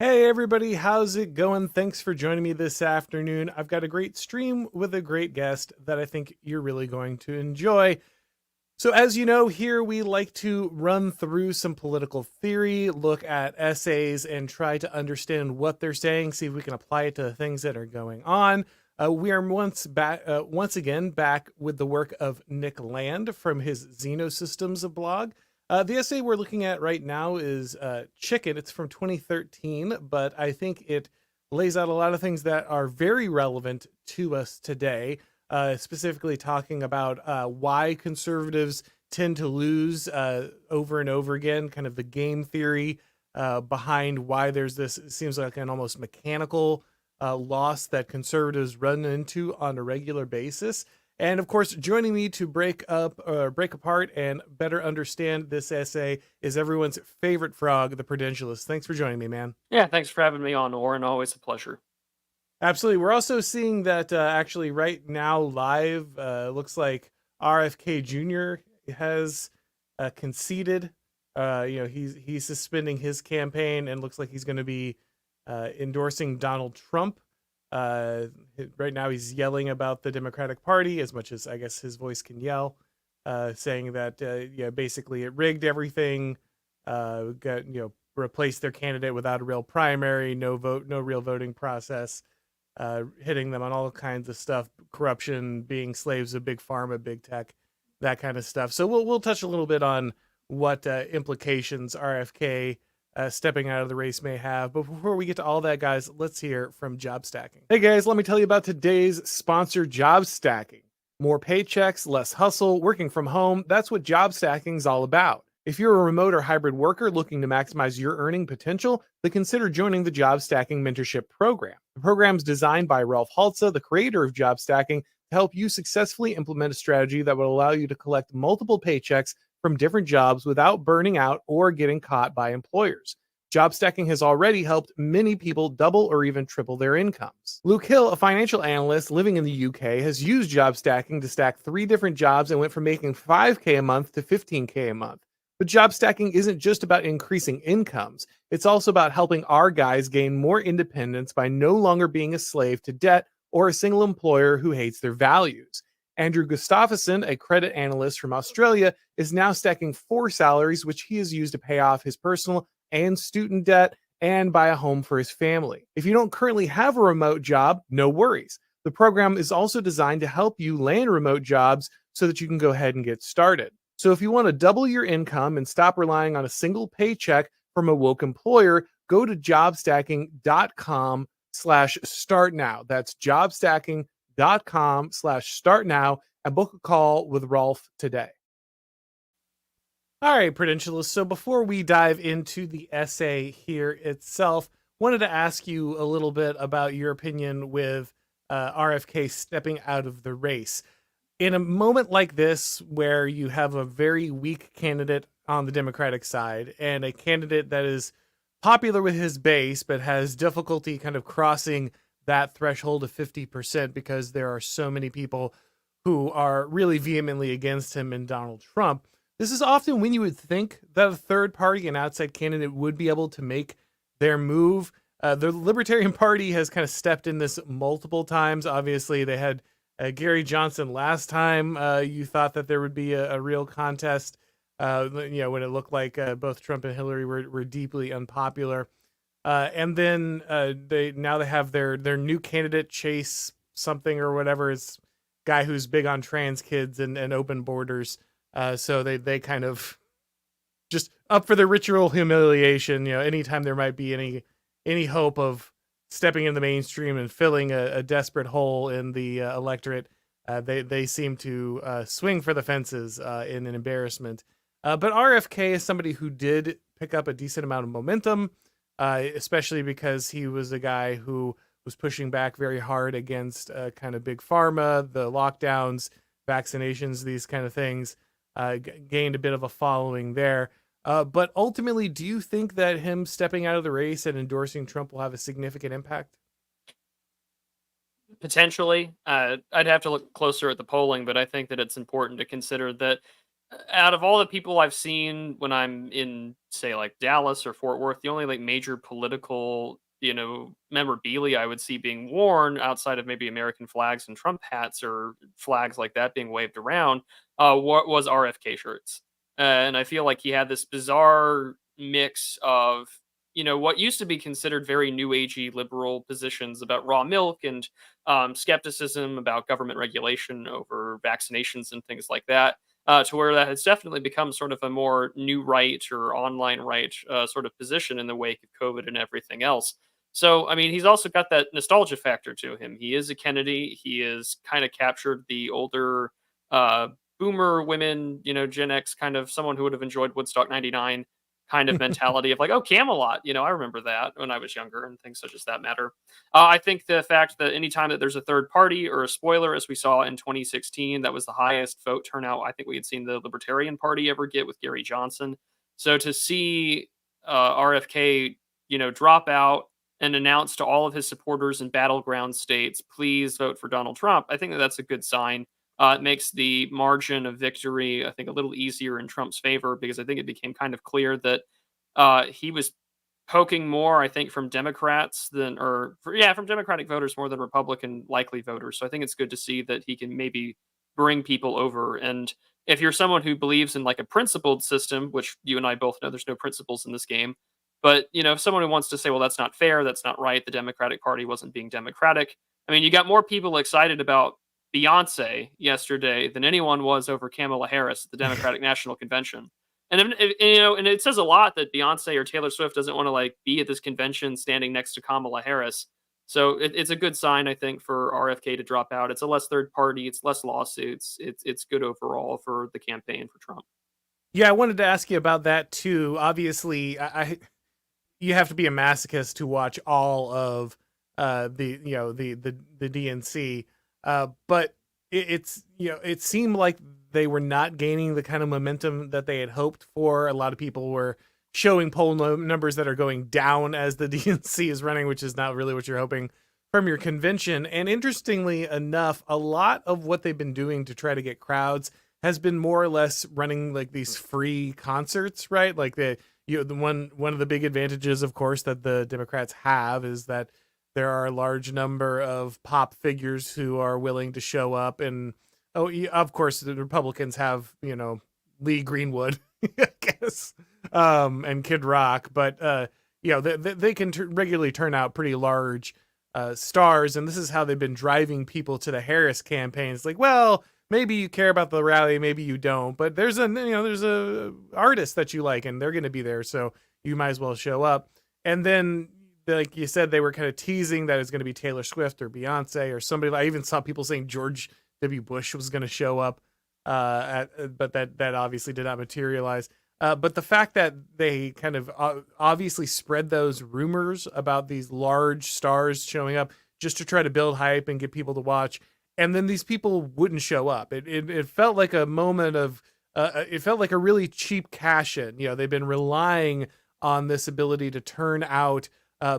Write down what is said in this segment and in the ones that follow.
Hey everybody, how's it going? Thanks for joining me this afternoon. I've got a great stream with a great guest that I think you're really going to enjoy. So, as you know, here we like to run through some political theory, look at essays, and try to understand what they're saying, see if we can apply it to the things that are going on. We are once again back with the work of Nick Land from his Xenosystems blog. The essay we're looking at right now is Chicken. It's from 2013, but I think it lays out a lot of things that are very relevant to us today, specifically talking about why conservatives tend to lose over and over again, kind of the game theory behind why there's this, it seems like an almost mechanical loss that conservatives run into on a regular basis. And of course, joining me to break apart and better understand this essay is everyone's favorite frog, the Prudentialist. Thanks for joining me, man. Yeah, thanks for having me on, Auron. Always a pleasure. Absolutely. We're also seeing that actually right now live, looks like RFK Jr. has conceded. He's suspending his campaign and looks like he's going to be endorsing Donald Trump. Uh, right now, he's yelling about the Democratic Party as much as I guess his voice can yell, saying that basically it rigged everything. Got replaced their candidate without a real primary, no vote, no real voting process, hitting them on all kinds of stuff, corruption, being slaves of big pharma, big tech, that kind of stuff. So we'll touch a little bit on what implications RFK stepping out of the race may have. But before we get to all that, guys, let's hear from Job Stacking. Hey guys, let me tell you about today's sponsor, Job Stacking. More paychecks, less hustle, working from home. That's what Job Stacking is all about. If you're a remote or hybrid worker looking to maximize your earning potential, then consider joining the Job Stacking Mentorship Program. The program is designed by Ralph Haltza, the creator of Job Stacking, to help you successfully implement a strategy that will allow you to collect multiple paychecks from different jobs without burning out or getting caught by employers. Job stacking has already helped many people double or even triple their incomes. Luke Hill, a financial analyst living in the UK, has used job stacking to stack 3 different jobs and went from making $5K a month to $15K a month. But job stacking isn't just about increasing incomes. It's also about helping our guys gain more independence by no longer being a slave to debt or a single employer who hates their values. Andrew Gustafsson, a credit analyst from Australia, is now stacking 4 salaries, which he has used to pay off his personal and student debt and buy a home for his family. If you don't currently have a remote job, no worries. The program is also designed to help you land remote jobs so that you can go ahead and get started. So if you want to double your income and stop relying on a single paycheck from a woke employer, go to jobstacking.com/start now. That's jobstacking.com/start now and book a call with Rolf today. All right, Prudentialist. So before we dive into the essay here itself, wanted to ask you a little bit about your opinion with RFK stepping out of the race. In a moment like this, where you have a very weak candidate on the Democratic side and a candidate that is popular with his base, but has difficulty kind of crossing that threshold of 50% because there are so many people who are really vehemently against him and Donald Trump. This is often when you would think that a third party, an outside candidate, would be able to make their move. The Libertarian Party has kind of stepped in this multiple times. Obviously, they had Gary Johnson last time. You thought that there would be a real contest, when it looked like both Trump and Hillary were deeply unpopular. And then they have their new candidate, Chase something or whatever, is guy who's big on trans kids and open borders. So they kind of just up for the ritual humiliation. Anytime there might be any hope of stepping in the mainstream and filling a desperate hole in the electorate, they seem to swing for the fences in an embarrassment. But RFK is somebody who did pick up a decent amount of momentum, especially because he was a guy who was pushing back very hard against kind of big pharma, the lockdowns, vaccinations, these kind of things. Gained a bit of a following there. But ultimately, do you think that him stepping out of the race and endorsing Trump will have a significant impact? Potentially, I'd have to look closer at the polling, but I think that it's important to consider that Out of all the people I've seen when I'm in, say, like Dallas or Fort Worth, the only like major political, memorabilia I would see being worn outside of maybe American flags and Trump hats or flags like that being waved around, was RFK shirts. And I feel like he had this bizarre mix of, what used to be considered very new agey liberal positions about raw milk and skepticism about government regulation over vaccinations and things like that, to where that has definitely become sort of a more new right or online right sort of position in the wake of COVID and everything else. So, I mean, he's also got that nostalgia factor to him. He is a Kennedy. He has kind of captured the older uh, boomer women, Gen X kind of someone who would have enjoyed Woodstock 99 kind of mentality of like, oh, Camelot, I remember that when I was younger and things such as that matter. I think the fact that anytime that there's a third party or a spoiler, as we saw in 2016, that was the highest vote turnout I think we had seen the Libertarian Party ever get with Gary Johnson. So to see RFK, drop out and announce to all of his supporters in battleground states, please vote for Donald Trump, I think that that's a good sign. It makes the margin of victory, I think, a little easier in Trump's favor because I think it became kind of clear that he was poking more, I think, from Democrats from Democratic voters more than Republican likely voters. So I think it's good to see that he can maybe bring people over. And if you're someone who believes in like a principled system, which you and I both know there's no principles in this game, but if someone who wants to say, well, that's not fair, that's not right, the Democratic Party wasn't being democratic. I mean, you got more people excited about Beyonce yesterday than anyone was over Kamala Harris at the Democratic National Convention. And it says a lot that Beyonce or Taylor Swift doesn't want to like be at this convention standing next to Kamala Harris. So it's a good sign, I think, for RFK to drop out. It's a less third party, it's less lawsuits. It's good overall for the campaign for Trump. Yeah, I wanted to ask you about that too. Obviously, you have to be a masochist to watch all of the DNC. But it's it seemed like they were not gaining the kind of momentum that they had hoped for. A lot of people were showing poll numbers that are going down as the DNC is running, which is not really what you're hoping from your convention. And interestingly enough, a lot of what they've been doing to try to get crowds has been more or less running like these free concerts, right? Like the one of the big advantages, of course, that the Democrats have is that there are a large number of pop figures who are willing to show up, and of course, the Republicans have Lee Greenwood, I guess, and Kid Rock, but they can regularly turn out pretty large stars, and this is how they've been driving people to the Harris campaign. It's like, well, maybe you care about the rally, maybe you don't, but there's a artist that you like, and they're going to be there, so you might as well show up. And then, like you said, they were kind of teasing that it's going to be Taylor Swift or Beyonce or somebody. I even saw people saying George W. Bush was going to show up, but that obviously did not materialize. But the fact that they kind of obviously spread those rumors about these large stars showing up just to try to build hype and get people to watch, and then these people wouldn't show up. It felt like a moment of it felt like a really cheap cash in. They've been relying on this ability to turn out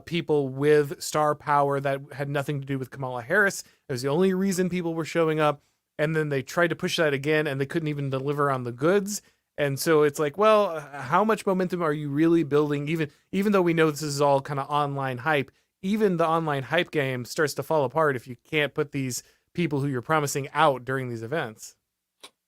people with star power that had nothing to do with Kamala Harris. It was the only reason people were showing up. And then they tried to push that again, and they couldn't even deliver on the goods. And so it's like, well, how much momentum are you really building? Even though we know this is all kind of online hype, even the online hype game starts to fall apart if you can't put these people who you're promising out during these events.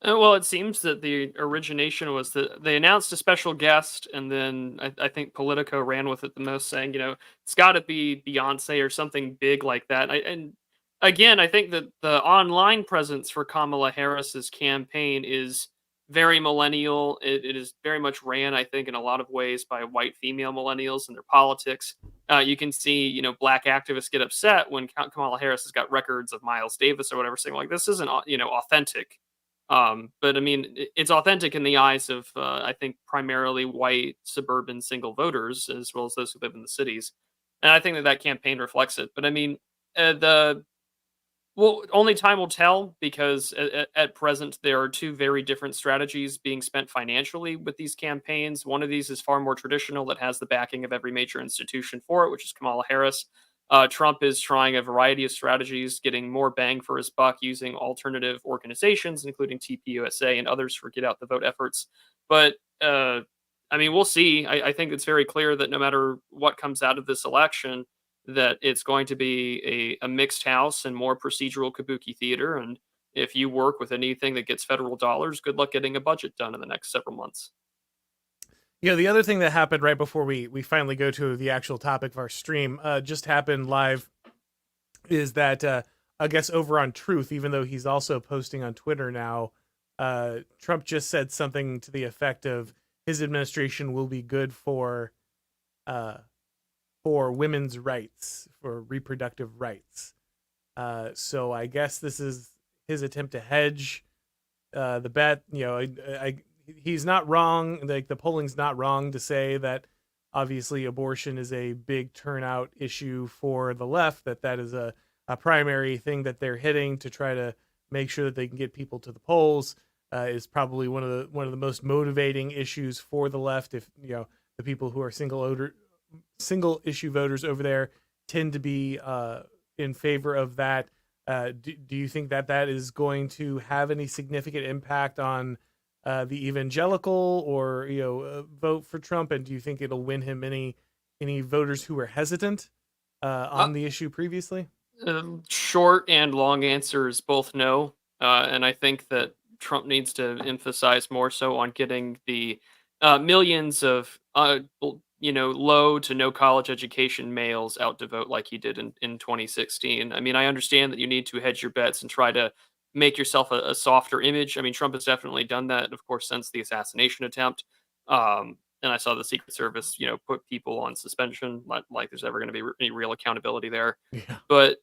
Well, it seems that the origination was that they announced a special guest, and then I think Politico ran with it the most, saying, it's got to be Beyonce or something big like that. And again, I think that the online presence for Kamala Harris's campaign is very millennial. It is very much ran, I think, in a lot of ways by white female millennials and their politics. You can see, black activists get upset when Kamala Harris has got records of Miles Davis or whatever, saying like, this isn't, authentic. But I mean, it's authentic in the eyes of, I think, primarily white suburban single voters, as well as those who live in the cities. And I think that that campaign reflects it. But I mean, the well, only time will tell because at present there are two very different strategies being spent financially with these campaigns. One of these is far more traditional, that has the backing of every major institution for it, which is Kamala Harris. Trump is trying a variety of strategies, getting more bang for his buck using alternative organizations, including TPUSA and others for get out the vote efforts. But I mean, we'll see. I think it's very clear that no matter what comes out of this election, that it's going to be a mixed house and more procedural kabuki theater. And if you work with anything that gets federal dollars, good luck getting a budget done in the next several months. The other thing that happened right before we finally go to the actual topic of our stream, just happened live, is that I guess over on Truth, even though he's also posting on Twitter now, Trump just said something to the effect of his administration will be good uh, for women's rights, for reproductive rights. So I guess this is his attempt to hedge the bet. He's not wrong. Like, the polling's not wrong to say that obviously abortion is a big turnout issue for the left. That is a primary thing that they're hitting to try to make sure that they can get people to the polls. Is probably one of the most motivating issues for the left. If the people who are single issue voters over there tend to be in favor of that. Do you think that is going to have any significant impact on the evangelical or vote for Trump? And do you think it'll win him any voters who were hesitant Uh, on the issue previously? Short and long answers both no. And I think that Trump needs to emphasize more so on getting the millions of low to no college education males out to vote like he did in 2016. I mean, I understand that you need to hedge your bets and try to make yourself a softer image. I mean, Trump has definitely done that, of course, since the assassination attempt. And I saw the Secret Service, put people on suspension, like there's ever going to be any real accountability there. Yeah. But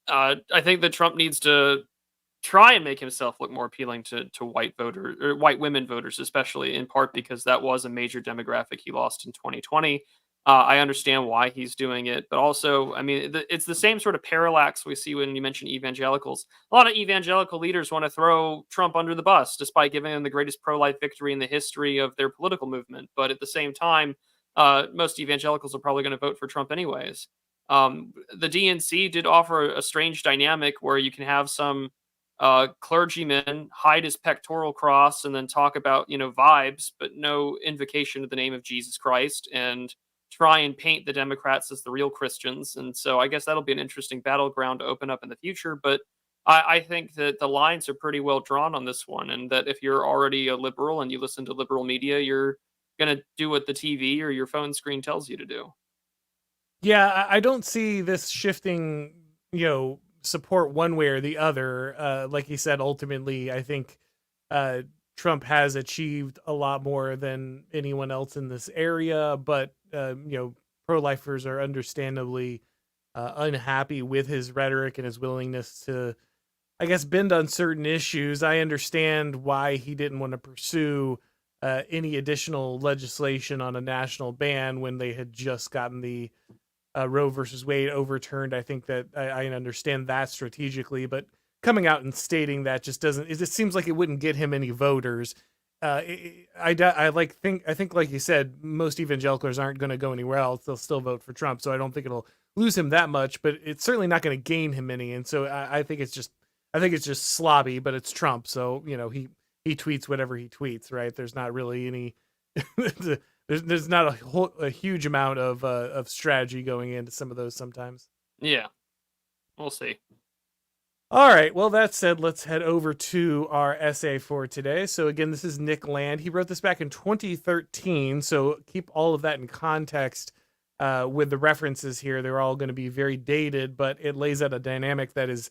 I think that Trump needs to try and make himself look more appealing to white voters or white women voters, especially in part because that was a major demographic he lost in 2020. I understand why he's doing it, but also, I mean, it's the same sort of parallax we see when you mention evangelicals. A lot of evangelical leaders want to throw Trump under the bus, despite giving him the greatest pro-life victory in the history of their political movement. But at the same time, most evangelicals are probably going to vote for Trump anyways. The DNC did offer a strange dynamic where you can have some clergyman hide his pectoral cross and then talk about vibes, but no invocation of the name of Jesus Christ, and try and paint the Democrats as the real Christians. And so I guess that'll be an interesting battleground to open up in the future. But I think that the lines are pretty well drawn on this one, and that if you're already a liberal and you listen to liberal media, you're going to do what the TV or your phone screen tells you to do. Yeah, I don't see this shifting, support one way or the other. Like you said, ultimately, I think uh, Trump has achieved a lot more than anyone else in this area, but pro-lifers are understandably unhappy with his rhetoric and his willingness to, I guess, bend on certain issues. I understand why he didn't want to pursue any additional legislation on a national ban when they had just gotten the Roe versus Wade overturned. I think that I understand that strategically, but coming out and stating that just doesn't. It just seems like it wouldn't get him any voters. I think like you said, most evangelicals aren't going to go anywhere else. They'll still vote for Trump, so I don't think it'll lose him that much. But it's certainly not going to gain him any. And so I think it's just slobby, but it's Trump, so he tweets whatever he tweets, right? There's not really any. There's not a huge amount of strategy going into some of those sometimes. Yeah, we'll see. All right. Well, that said, let's head over to our essay for today. So again, this is Nick Land. He wrote this back in 2013. So keep all of that in context with the references here. They're all going to be very dated, but it lays out a dynamic that has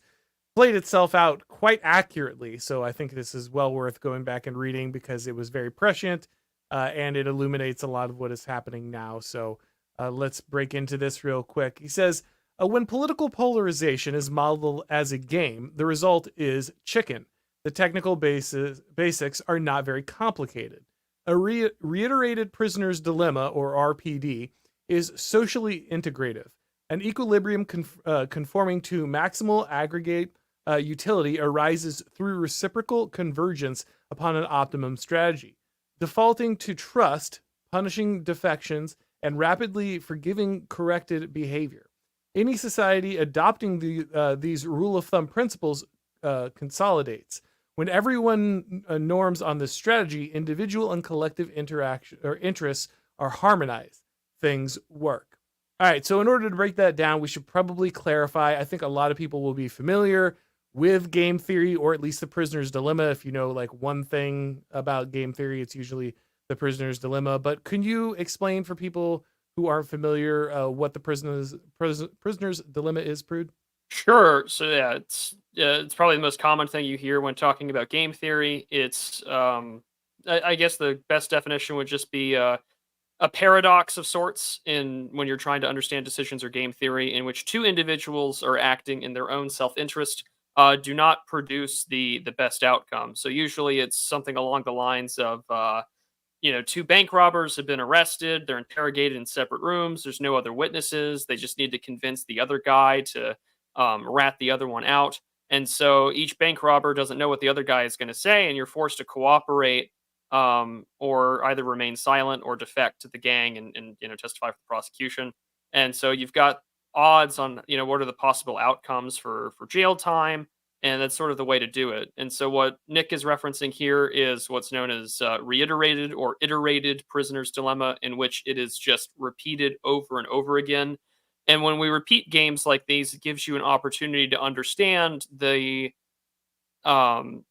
played itself out quite accurately. So I think this is well worth going back and reading because it was very prescient and it illuminates a lot of what is happening now. So let's break into this real quick. He says, when political polarization is modeled as a game, the result is chicken. The technical basics are not very complicated. A reiterated prisoner's dilemma, or RPD, is socially integrative. An equilibrium conforming to maximal aggregate utility arises through reciprocal convergence upon an optimum strategy. Defaulting to trust, punishing defections, and rapidly forgiving corrected behavior. Any society adopting these rule of thumb principles consolidates. When everyone norms on this strategy, individual and collective interaction or interests are harmonized. Things work. All right, so in order to break that down, we should probably clarify. I think a lot of people will be familiar with game theory, or at least the prisoner's dilemma. If you know like one thing about game theory, it's usually the prisoner's dilemma. But can you explain for people who aren't familiar what the prisoner's dilemma is, Prude? Sure. So yeah, it's probably the most common thing you hear when talking about game theory. It's I guess the best definition would just be a paradox of sorts in when you're trying to understand decisions or game theory, in which two individuals are acting in their own self-interest, do not produce the best outcome. So usually it's something along the lines of two bank robbers have been arrested. They're interrogated in separate rooms. There's no other witnesses. They just need to convince the other guy to rat the other one out. And so each bank robber doesn't know what the other guy is going to say, and you're forced to cooperate, or either remain silent or defect to the gang and testify for the prosecution. And so you've got odds on what are the possible outcomes for jail time, and that's sort of the way to do it. And so what Nick is referencing here is what's known as reiterated or iterated prisoner's dilemma, in which it is just repeated over and over again. And when we repeat games like these, it gives you an opportunity to understand the um,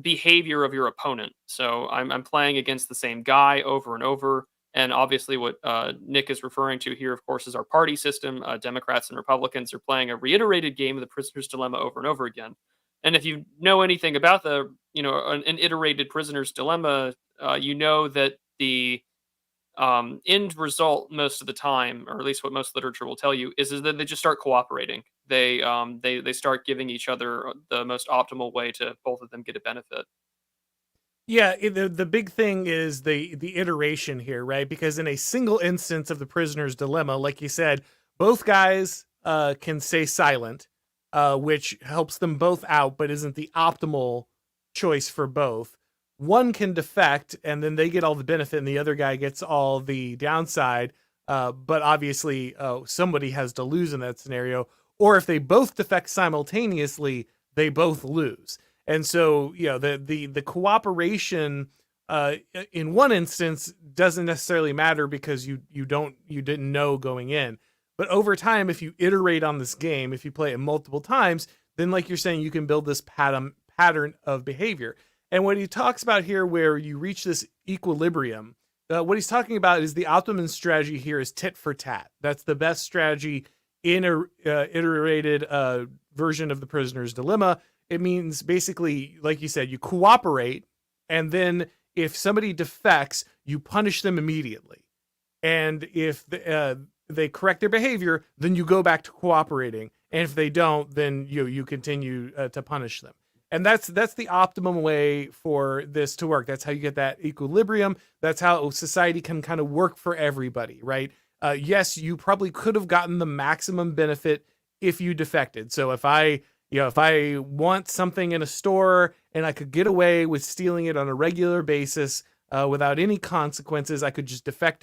behavior of your opponent. So I'm playing against the same guy over and over. And obviously, what Nick is referring to here, of course, is our party system. Democrats and Republicans are playing a reiterated game of the prisoner's dilemma over and over again. And if you know anything about an iterated prisoner's dilemma, you know that the end result most of the time, or at least what most literature will tell you, is that they just start cooperating. They start giving each other the most optimal way to both of them get a benefit. Yeah, the big thing is the iteration here, right? Because in a single instance of the prisoner's dilemma, like you said, both guys can stay silent, which helps them both out, but isn't the optimal choice for both. One can defect, and then they get all the benefit, and the other guy gets all the downside. But obviously, somebody has to lose in that scenario. Or if they both defect simultaneously, they both lose. And so, the cooperation in one instance doesn't necessarily matter because you didn't know going in. But over time, if you iterate on this game, if you play it multiple times, then like you're saying, you can build this pattern of behavior. And what he talks about here, where you reach this equilibrium, what he's talking about is the optimum strategy here is tit for tat. That's the best strategy in a iterated version of the prisoner's dilemma. It means basically, like you said, you cooperate, and then if somebody defects, you punish them immediately. And if they correct their behavior, then you go back to cooperating. And if they don't, then you continue to punish them. And that's the optimum way for this to work. That's how you get that equilibrium. That's how society can kind of work for everybody, right? Yes, you probably could have gotten the maximum benefit if you defected. So if I want something in a store and I could get away with stealing it on a regular basis without any consequences, I could just defect.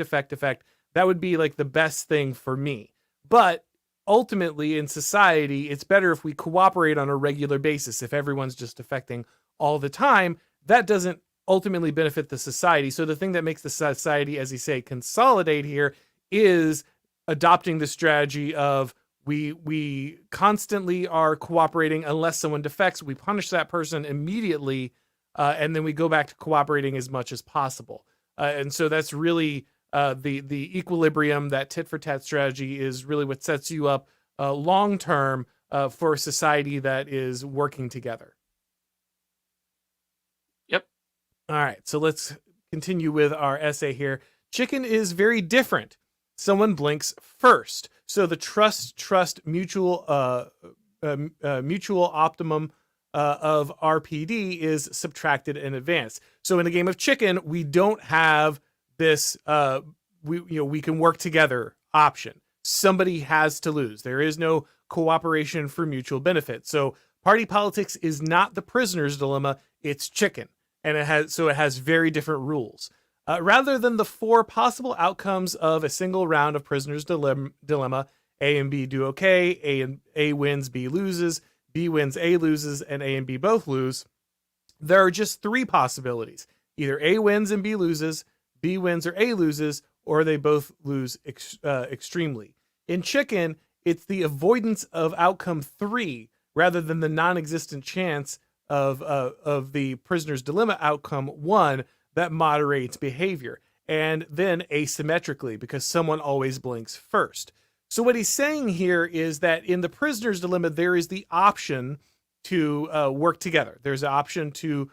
That would be like the best thing for me. But ultimately in society, it's better if we cooperate on a regular basis. If everyone's just defecting all the time, that doesn't ultimately benefit the society. So the thing that makes the society, as you say, consolidate here is adopting the strategy of we constantly are cooperating unless someone defects. We punish that person immediately, and then we go back to cooperating as much as possible. And so that's really the equilibrium. That tit for tat strategy is really what sets you up long term for a society that is working together. Yep. All right, so let's continue with our essay here. Chicken is very different. Someone blinks first. So the trust mutual mutual optimum of RPD is subtracted in advance. So in a game of chicken, we don't have this we can work together option. Somebody has to lose. There is no cooperation for mutual benefit. So party politics is not the prisoner's dilemma, it's chicken. And it has very different rules. Rather than the four possible outcomes of a single round of prisoner's dilemma, A and B do okay, A wins, B loses, B wins, A loses, and A and B both lose. There are just three possibilities. Either A wins and B loses, B wins or A loses, or they both lose extremely. In chicken, it's the avoidance of outcome 3 rather than the non-existent chance of the prisoner's dilemma outcome 1 that moderates behavior, and then asymmetrically because someone always blinks first. So what he's saying here is that in the prisoner's dilemma, there is the option to work together. There's an option to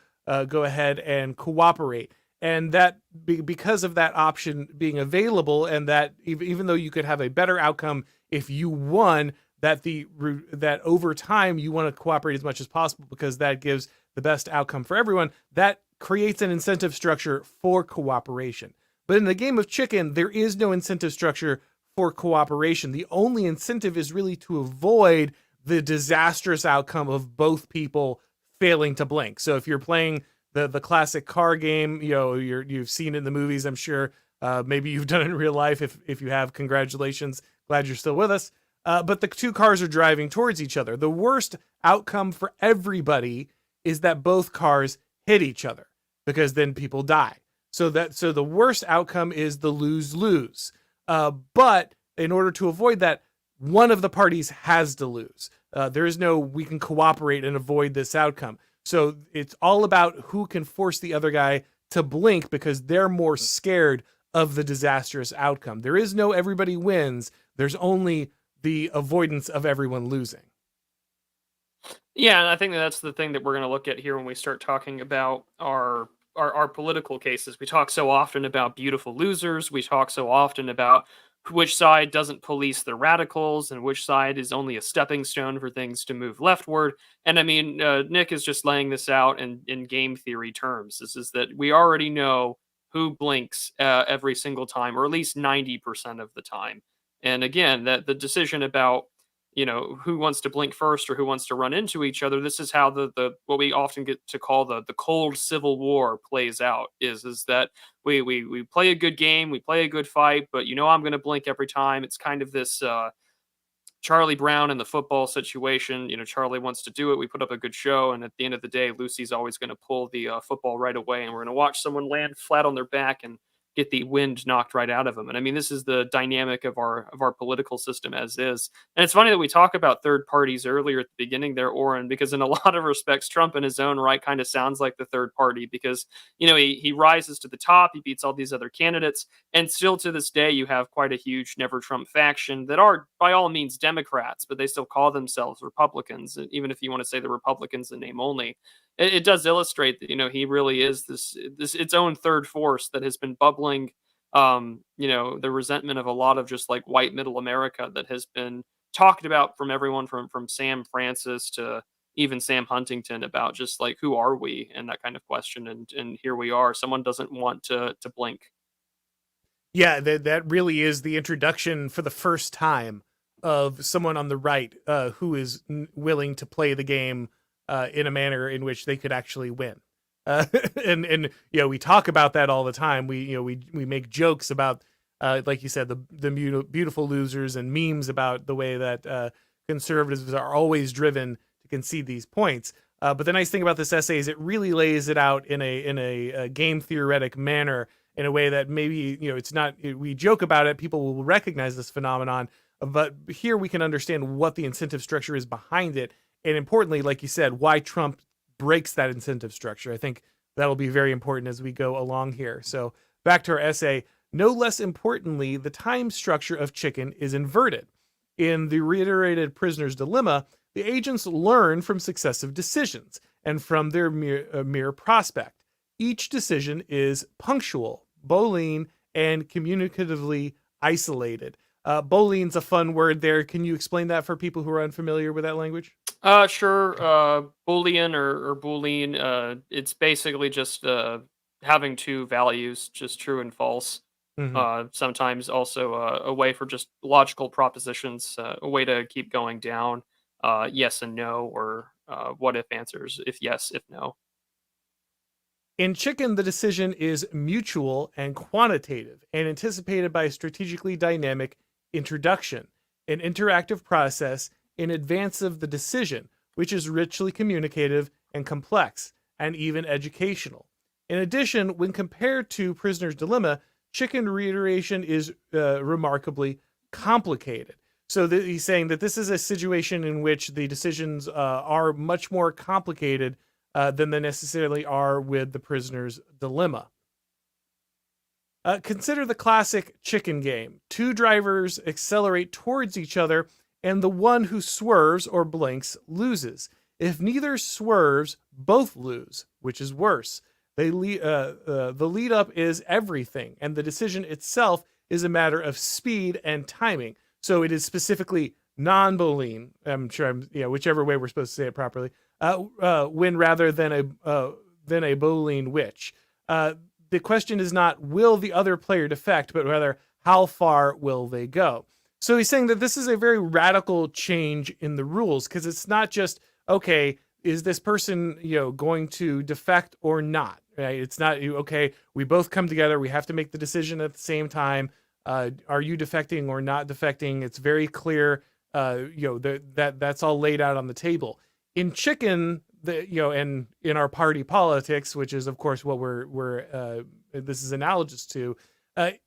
go ahead and cooperate. And that because of that option being available, and that even though you could have a better outcome if you won, that over time you want to cooperate as much as possible because that gives the best outcome for everyone. That creates an incentive structure for cooperation. But in the game of chicken, there is no incentive structure for cooperation. The only incentive is really to avoid the disastrous outcome of both people failing to blink. So if you're playing the classic car game, you've seen it in the movies, I'm sure. Maybe you've done it in real life. If you have, congratulations. Glad you're still with us. But the two cars are driving towards each other. The worst outcome for everybody is that both cars hit each other because then people die. So the worst outcome is the lose-lose. But in order to avoid that, one of the parties has to lose. There is no, we can cooperate and avoid this outcome. So it's all about who can force the other guy to blink because they're more scared of the disastrous outcome. There is no everybody wins. There's only the avoidance of everyone losing. Yeah, and I think that's the thing that we're going to look at here when we start talking about our political cases. We talk so often about beautiful losers. We talk so often about which side doesn't police the radicals and which side is only a stepping stone for things to move leftward. And I mean, Nick is just laying this out in game theory terms. This is that we already know who blinks every single time, or at least 90% of the time. And again, that the decision about who wants to blink first or who wants to run into each other, this is how the what we often get to call the cold civil war plays out, is that we play a good game, we play a good fight, but I'm going to blink every time. It's kind of this Charlie Brown in the football situation. Charlie wants to do it. We put up a good show, and at the end of the day, Lucy's always going to pull the football right away, and we're going to watch someone land flat on their back and get the wind knocked right out of them. And I mean, this is the dynamic of our political system as is. And it's funny that we talk about third parties earlier at the beginning there, Auron, because in a lot of respects, Trump in his own right kind of sounds like the third party because he rises to the top, he beats all these other candidates, and still to this day, you have quite a huge Never Trump faction that are by all means Democrats, but they still call themselves Republicans, even if you want to say the Republicans in name only. It does illustrate that he really is this its own third force that has been bubbling, the resentment of a lot of just like white middle America that has been talked about from everyone from Sam Francis to even Sam Huntington about just like who are we and that kind of question, and here we are. Someone doesn't want to blink. Yeah, that really is the introduction for the first time of someone on the right who is willing to play the game in a manner in which they could actually win. And we talk about that all the time. We make jokes about like you said, the beautiful losers, and memes about the way that conservatives are always driven to concede these points. But the nice thing about this essay is it really lays it out in a game theoretic manner, in a way that maybe it's not. We joke about it, people will recognize this phenomenon, but here we can understand what the incentive structure is behind it, and importantly, like you said, why Trump breaks that incentive structure. I think that'll be very important as we go along here. So back to our essay. No less importantly, the time structure of chicken is inverted. In the reiterated prisoner's dilemma, the agents learn from successive decisions and from their mere prospect. Each decision is punctual, Boolean, and communicatively isolated. Booleen's a fun word there. Can you explain that for people who are unfamiliar with that language? Sure. Boolean or Boolean. It's basically just having two values, just true and false. Mm-hmm. Sometimes also a way for just logical propositions, a way to keep going down. Yes and no, or what if answers, if yes, if no. In chicken, the decision is mutual and quantitative and anticipated by a strategically dynamic introduction. an interactive process in advance of the decision, which is richly communicative and complex, and even educational. In addition, when compared to Prisoner's Dilemma, chicken reiteration is remarkably complicated. So he's saying that this is a situation in which the decisions are much more complicated than they necessarily are with the Prisoner's Dilemma. Consider the classic chicken game. Two drivers accelerate towards each other, and the one who swerves or blinks loses. If neither swerves, both lose, which is worse. The lead up is everything, and the decision itself is a matter of speed and timing. So it is specifically non-Boolean. I'm sure whichever way we're supposed to say it properly. Win rather than a Boolean which. The question is not will the other player defect, but rather how far will they go. So he's saying that this is a very radical change in the rules, because it's not just, okay, is this person going to defect or not? Right? It's not okay. We both come together. We have to make the decision at the same time. Are you defecting or not defecting? It's very clear. That's all laid out on the table. In chicken, and in our party politics, which is of course what this is analogous to,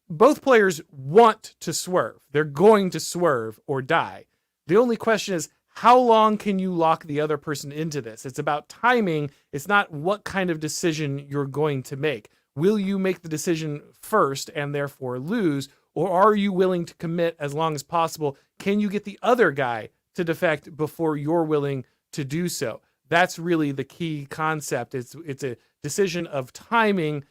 both players want to swerve. They're going to swerve or die. The only question is, how long can you lock the other person into this? It's about timing. It's not what kind of decision you're going to make. Will you make the decision first and therefore lose, or are you willing to commit as long as possible? Can you get the other guy to defect before you're willing to do so? That's really the key concept. It's a decision of timing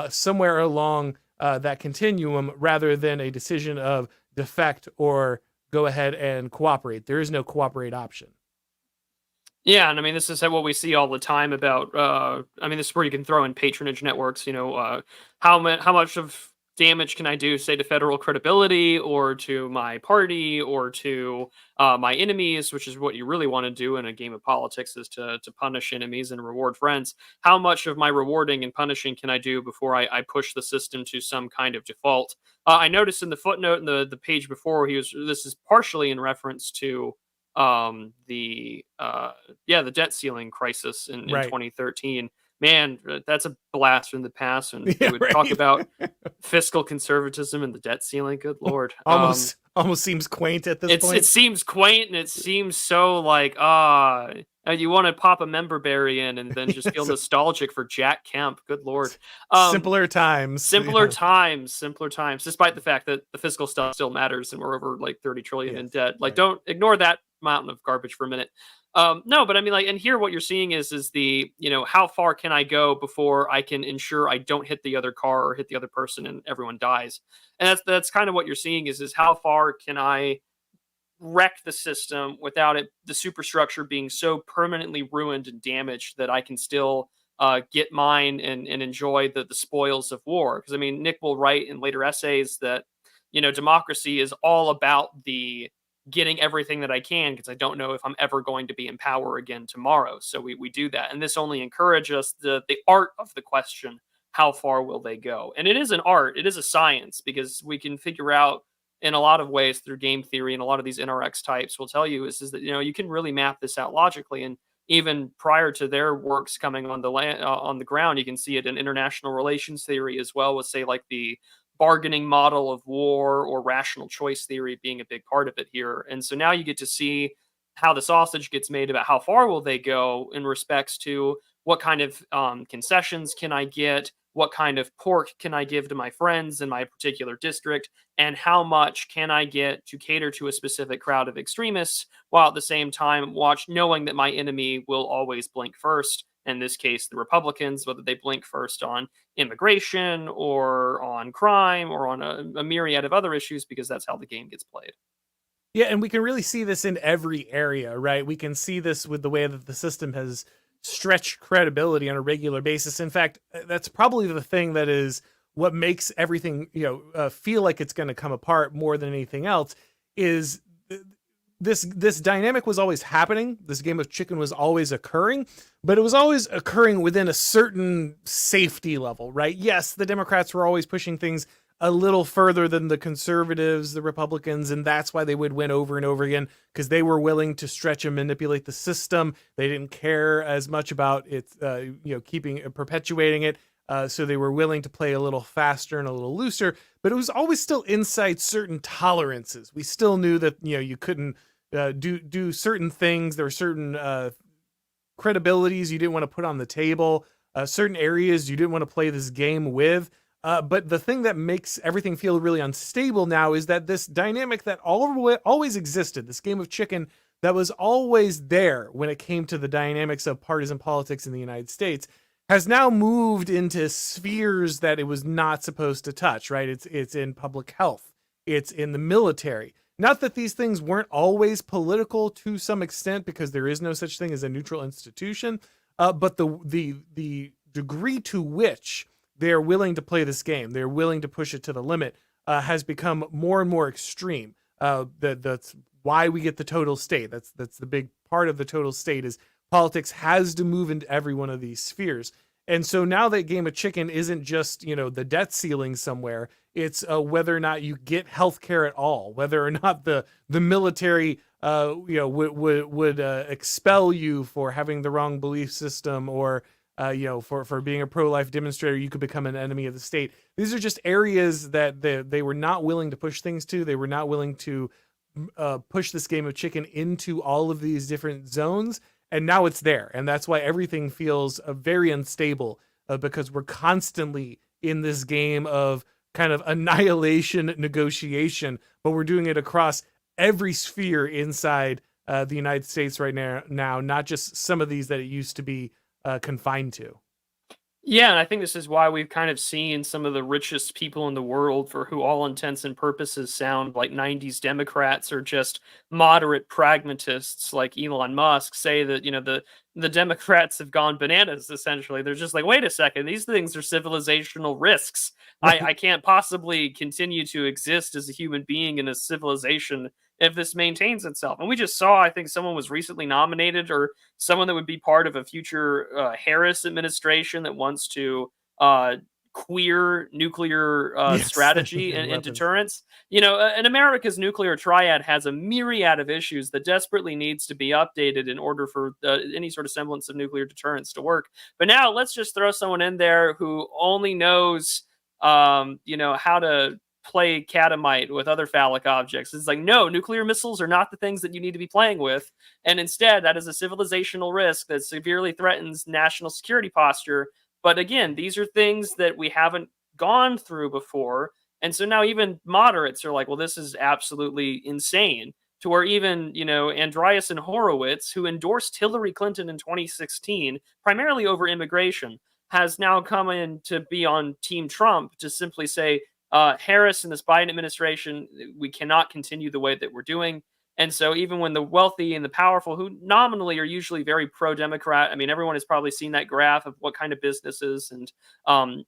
somewhere along that continuum, rather than a decision of defect or go ahead and cooperate. There is no cooperate option. Yeah, and I mean, this is what we see all the time about. This is where you can throw in patronage networks. How much of damage can I do, say, to federal credibility, or to my party, or to my enemies, which is what you really want to do in a game of politics, is to punish enemies and reward friends. How much of my rewarding and punishing can I do before I push the system to some kind of default? I noticed in the footnote in the page before, this is partially in reference to the debt ceiling crisis in Right. 2013. Man, that's a blast from the past. And Yeah, we would talk about fiscal conservatism and the debt ceiling. Good Lord. Almost seems quaint at this point. It seems quaint, and it seems so like, you want to pop a member berry in and then just feel nostalgic for Jack Kemp. Good Lord. Simpler times. Simpler times, despite the fact that the fiscal stuff still matters and we're over like 30 trillion in debt. Like, don't ignore that mountain of garbage for a minute. No, but I mean, like, and here what you're seeing is the, how far can I go before I can ensure I don't hit the other car or hit the other person and everyone dies. And that's kind of what you're seeing is how far can I wreck the system without the superstructure being so permanently ruined and damaged that I can still get mine and enjoy the spoils of war. Because I mean, Nick will write in later essays that, democracy is all about the getting everything that I can, because I don't know if I'm ever going to be in power again tomorrow. So we do that. And this only encourages the art of the question, how far will they go? And it is an art, it is a science, because we can figure out in a lot of ways through game theory, and a lot of these NRX types will tell you is that, you can really map this out logically. And even prior to their works coming on the land, on the ground, you can see it in international relations theory as well, with, say, like the bargaining model of war or rational choice theory being a big part of it here. And so now you get to see how the sausage gets made about how far will they go in respects to what kind of concessions can I get, what kind of pork can I give to my friends in my particular district, and how much can I get to cater to a specific crowd of extremists, while at the same time knowing that my enemy will always blink first. In this case, the Republicans, whether they blink first on immigration or on crime or on a myriad of other issues, because that's how the game gets played. Yeah, and we can really see this in every area, right? We can see this with the way that the system has stretched credibility on a regular basis. In fact, that's probably the thing that is what makes everything, feel like it's going to come apart more than anything else, is this dynamic was always happening. This game of chicken was always occurring, but it was always occurring within a certain safety level, right? Yes, the Democrats were always pushing things a little further than the conservatives, the Republicans, and that's why they would win over and over again, because they were willing to stretch and manipulate the system. They didn't care as much about it, perpetuating it. So they were willing to play a little faster and a little looser, but it was always still inside certain tolerances. We still knew that you couldn't do certain things. There were certain credibilities you didn't want to put on the table, certain areas you didn't want to play this game with. But the thing that makes everything feel really unstable now is that this dynamic that always existed, this game of chicken that was always there when it came to the dynamics of partisan politics in the United States, has now moved into spheres that it was not supposed to touch, right? It's in public health. It's in the military. Not that these things weren't always political to some extent, because there is no such thing as a neutral institution, but the degree to which they're willing to play this game, they're willing to push it to the limit, has become more and more extreme. That's why we get the total state. That's the big part of the total state, is politics has to move into every one of these spheres. And so now that game of chicken isn't just, the debt ceiling somewhere. It's whether or not you get health care at all, whether or not the military would expel you for having the wrong belief system, or for being a pro-life demonstrator, you could become an enemy of the state. These are just areas that they were not willing to push things to. They were not willing to push this game of chicken into all of these different zones. And now it's there. And that's why everything feels very unstable, because we're constantly in this game of kind of annihilation negotiation, but we're doing it across every sphere inside the United States right now, not just some of these that it used to be confined to. Yeah, and I think this is why we've kind of seen some of the richest people in the world, for who all intents and purposes sound like 90s Democrats or just moderate pragmatists like Elon Musk, say that, the Democrats have gone bananas, essentially. They're just like, wait a second, these things are civilizational risks. I can't possibly continue to exist as a human being in a civilization if this maintains itself. And we just saw, I think someone was recently nominated, or someone that would be part of a future Harris administration, that wants to queer nuclear Yes, strategy and weapons. deterrence. And America's nuclear triad has a myriad of issues that desperately needs to be updated in order for any sort of semblance of nuclear deterrence to work. But now let's just throw someone in there who only knows, how to play catamite with other phallic objects. It's like, no, nuclear missiles are not the things that you need to be playing with. And instead, that is a civilizational risk that severely threatens national security posture. But again, these are things that we haven't gone through before. And so now even moderates are like, well, this is absolutely insane. To where even, Andreessen Horowitz, who endorsed Hillary Clinton in 2016, primarily over immigration, has now come in to be on Team Trump, to simply say, Harris and this Biden administration, we cannot continue the way that we're doing. And so even when the wealthy and the powerful, who nominally are usually very pro-Democrat, I mean, everyone has probably seen that graph of what kind of businesses and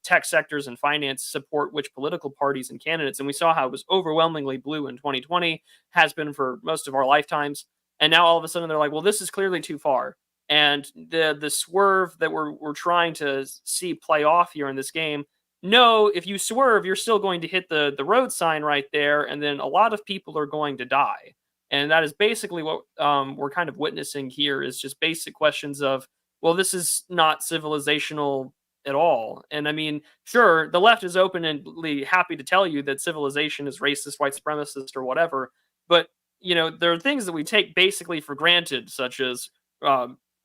tech sectors and finance support which political parties and candidates. And we saw how it was overwhelmingly blue in 2020, has been for most of our lifetimes. And now all of a sudden they're like, well, this is clearly too far. And the swerve that we're trying to see play off here in this game, no, if you swerve, you're still going to hit the road sign right there, and then a lot of people are going to die. And that is basically what we're kind of witnessing here, is just basic questions of, well, this is not civilizational at all. And I mean, sure, the left is openly happy to tell you that civilization is racist, white supremacist, or whatever. But, there are things that we take basically for granted, such as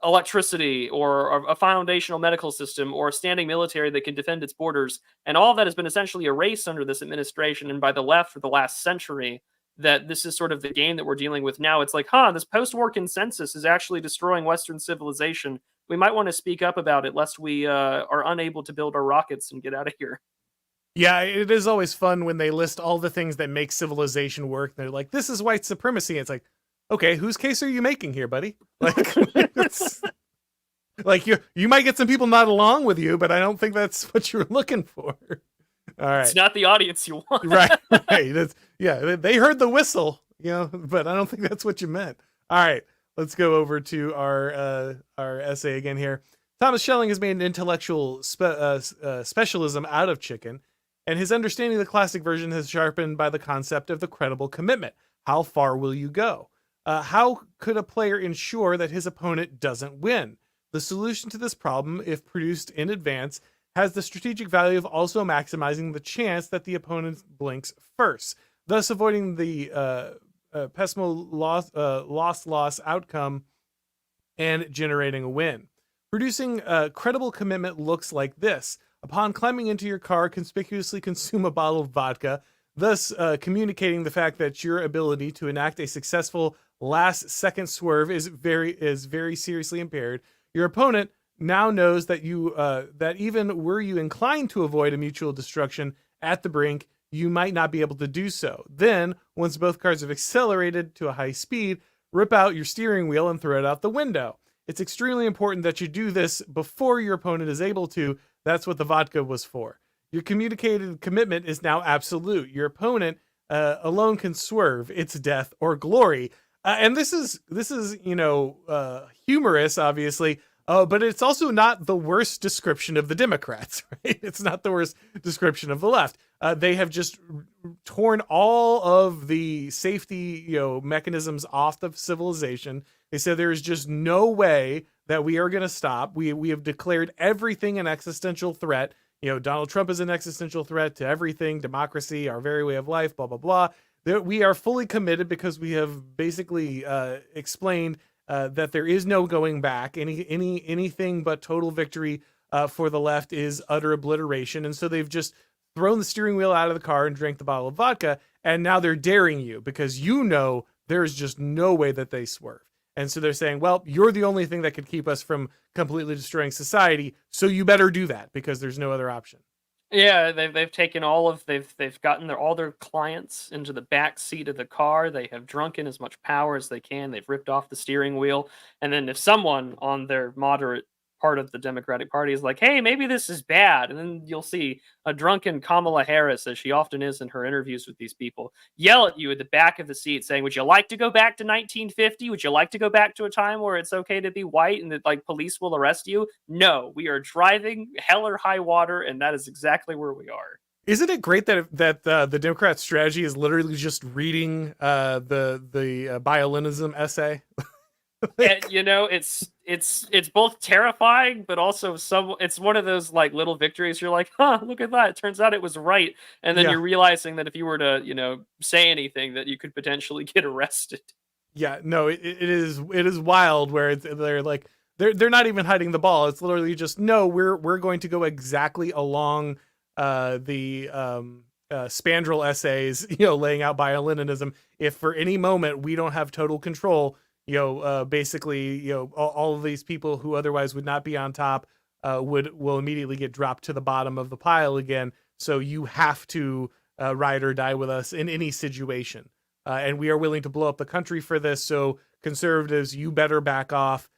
electricity, or a foundational medical system, or a standing military that can defend its borders. And all of that has been essentially erased under this administration and by the left for the last century. That this is sort of the game that we're dealing with now. It's like, this post-war consensus is actually destroying Western civilization. We might want to speak up about it, lest we are unable to build our rockets and get out of here. Yeah, it is always fun when they list all the things that make civilization work. They're like, this is white supremacy. It's like, okay, whose case are you making here, buddy? Like, like you might get some people not along with you, but I don't think that's what you're looking for. All right. It's not the audience you want. Right. They heard the whistle. but I don't think that's what you meant. All right, let's go over to our essay again here. Thomas Schelling has made an intellectual specialism out of chicken, and his understanding of the classic version has sharpened by the concept of the credible commitment. How far will you go? How could a player ensure that his opponent doesn't win? The solution to this problem, if produced in advance, has the strategic value of also maximizing the chance that the opponent blinks first, thus avoiding the pessimal loss outcome and generating a win. Producing a credible commitment looks like this. Upon climbing into your car, conspicuously consume a bottle of vodka, thus communicating the fact that your ability to enact a successful last-second swerve is very seriously impaired. Your opponent now knows that that even were you inclined to avoid a mutual destruction at the brink, you might not be able to do so. Then, once both cars have accelerated to a high speed, rip out your steering wheel and throw it out the window. It's extremely important that you do this before your opponent is able to. That's what the vodka was for. Your communicated commitment is now absolute. Your opponent alone can swerve. It's death or glory. And this is humorous, obviously. But it's also not the worst description of the Democrats, right? It's not the worst description of the left. They have just torn all of the safety, mechanisms off of civilization. They said there is just no way that we are going to stop. We have declared everything an existential threat. Donald Trump is an existential threat to everything, democracy, our very way of life, blah, blah, blah. We are fully committed because we have basically explained that there is no going back. Anything but total victory for the left is utter obliteration. And so they've just thrown the steering wheel out of the car and drank the bottle of vodka. And now they're daring you because there's just no way that they swerve. And so they're saying, well, you're the only thing that could keep us from completely destroying society. So you better do that because there's no other option. Yeah, they've taken they've gotten all their clients into the back seat of the car. They have drunken as much power as they can. They've ripped off the steering wheel, and then if someone on their moderate part of the Democratic Party is like, "Hey, maybe this is bad," and then you'll see a drunken Kamala Harris, as she often is in her interviews with these people, yell at you at the back of the seat, saying, "Would you like to go back to 1950? Would you like to go back to a time where it's okay to be white and that police will arrest you?" No, we are driving hell or high water, and that is exactly where we are. Isn't it great that the Democrat strategy is literally just reading the biolinism essay? And, it's both terrifying, but also it's one of those little victories. You're like, look at that. It turns out it was right. And then you're realizing that if you were to, say anything, that you could potentially get arrested. Yeah, no, it is wild where they're not even hiding the ball. It's literally just, no, we're going to go exactly along the spandrel essays, laying out bioleninism. If for any moment we don't have total control, basically, all of these people who otherwise would not be on top will immediately get dropped to the bottom of the pile again. So you have to ride or die with us in any situation. And we are willing to blow up the country for this. So conservatives, you better back off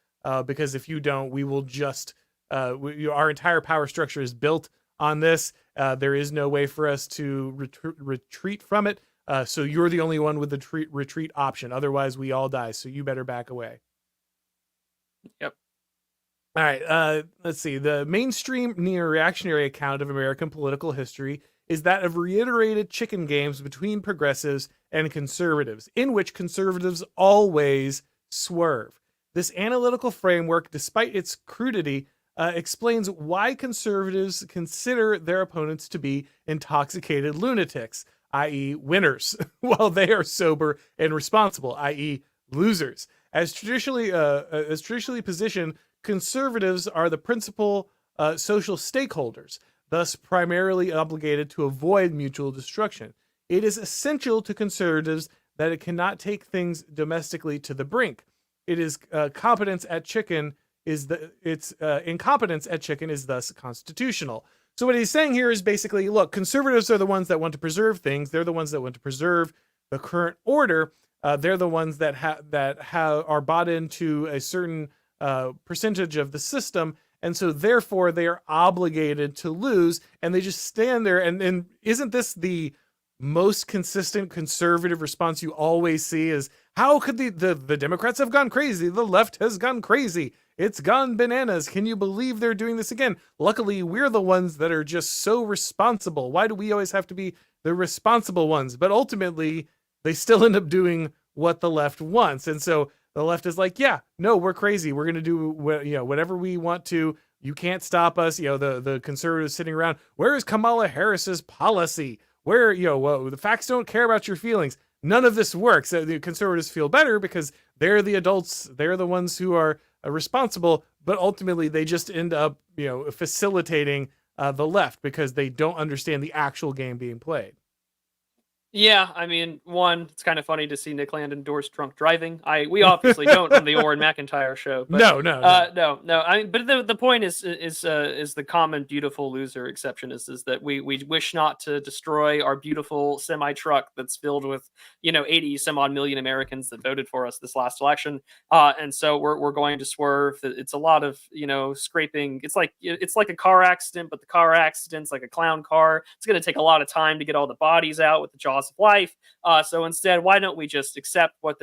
because if you don't, we will just our entire power structure is built on this. There is no way for us to retreat from it. So you're the only one with the retreat option. Otherwise, we all die. So you better back away. Yep. All right. Let's see. The mainstream neo-reactionary account of American political history is that of reiterated chicken games between progressives and conservatives, in which conservatives always swerve. This analytical framework, despite its crudity, explains why conservatives consider their opponents to be intoxicated lunatics, i.e. winners, while they are sober and responsible, i.e. losers. As traditionally positioned, conservatives are the principal social stakeholders, thus primarily obligated to avoid mutual destruction. It is essential to conservatives that it cannot take things domestically to the brink. It is incompetence at chicken is thus constitutional. So what he's saying here is basically, look, conservatives are the ones that want to preserve things. They're the ones that want to preserve the current order. They're the ones that are bought into a certain percentage of the system, and so therefore they are obligated to lose. And they just stand there. And isn't this the most consistent conservative response you always see is, how could the Democrats have gone crazy? The left has gone crazy. It's gone bananas. Can you believe they're doing this again? Luckily, we're the ones that are just so responsible. Why do we always have to be the responsible ones? But ultimately, they still end up doing what the left wants. And so the left is like, yeah, no, we're crazy. We're going to do whatever we want to. You can't stop us. The conservatives sitting around, where is Kamala Harris's policy? Where, the facts don't care about your feelings. None of this works. The conservatives feel better because they're the adults. They're the ones who are responsible. But ultimately, they just end up, facilitating the left because they don't understand the actual game being played. Yeah, I mean, one, it's kind of funny to see Nick Land endorse drunk driving. We obviously don't on the Auron MacIntyre show, but No. no. I mean, but the point is the common beautiful loser exception is that we wish not to destroy our beautiful semi truck that's filled with 80 some odd million Americans that voted for us this last election, and so we're going to swerve. It's a lot of scraping. It's like a car accident, but the car accident's like a clown car. It's going to take a lot of time to get all the bodies out with the jaws of life. So instead, why don't we just accept what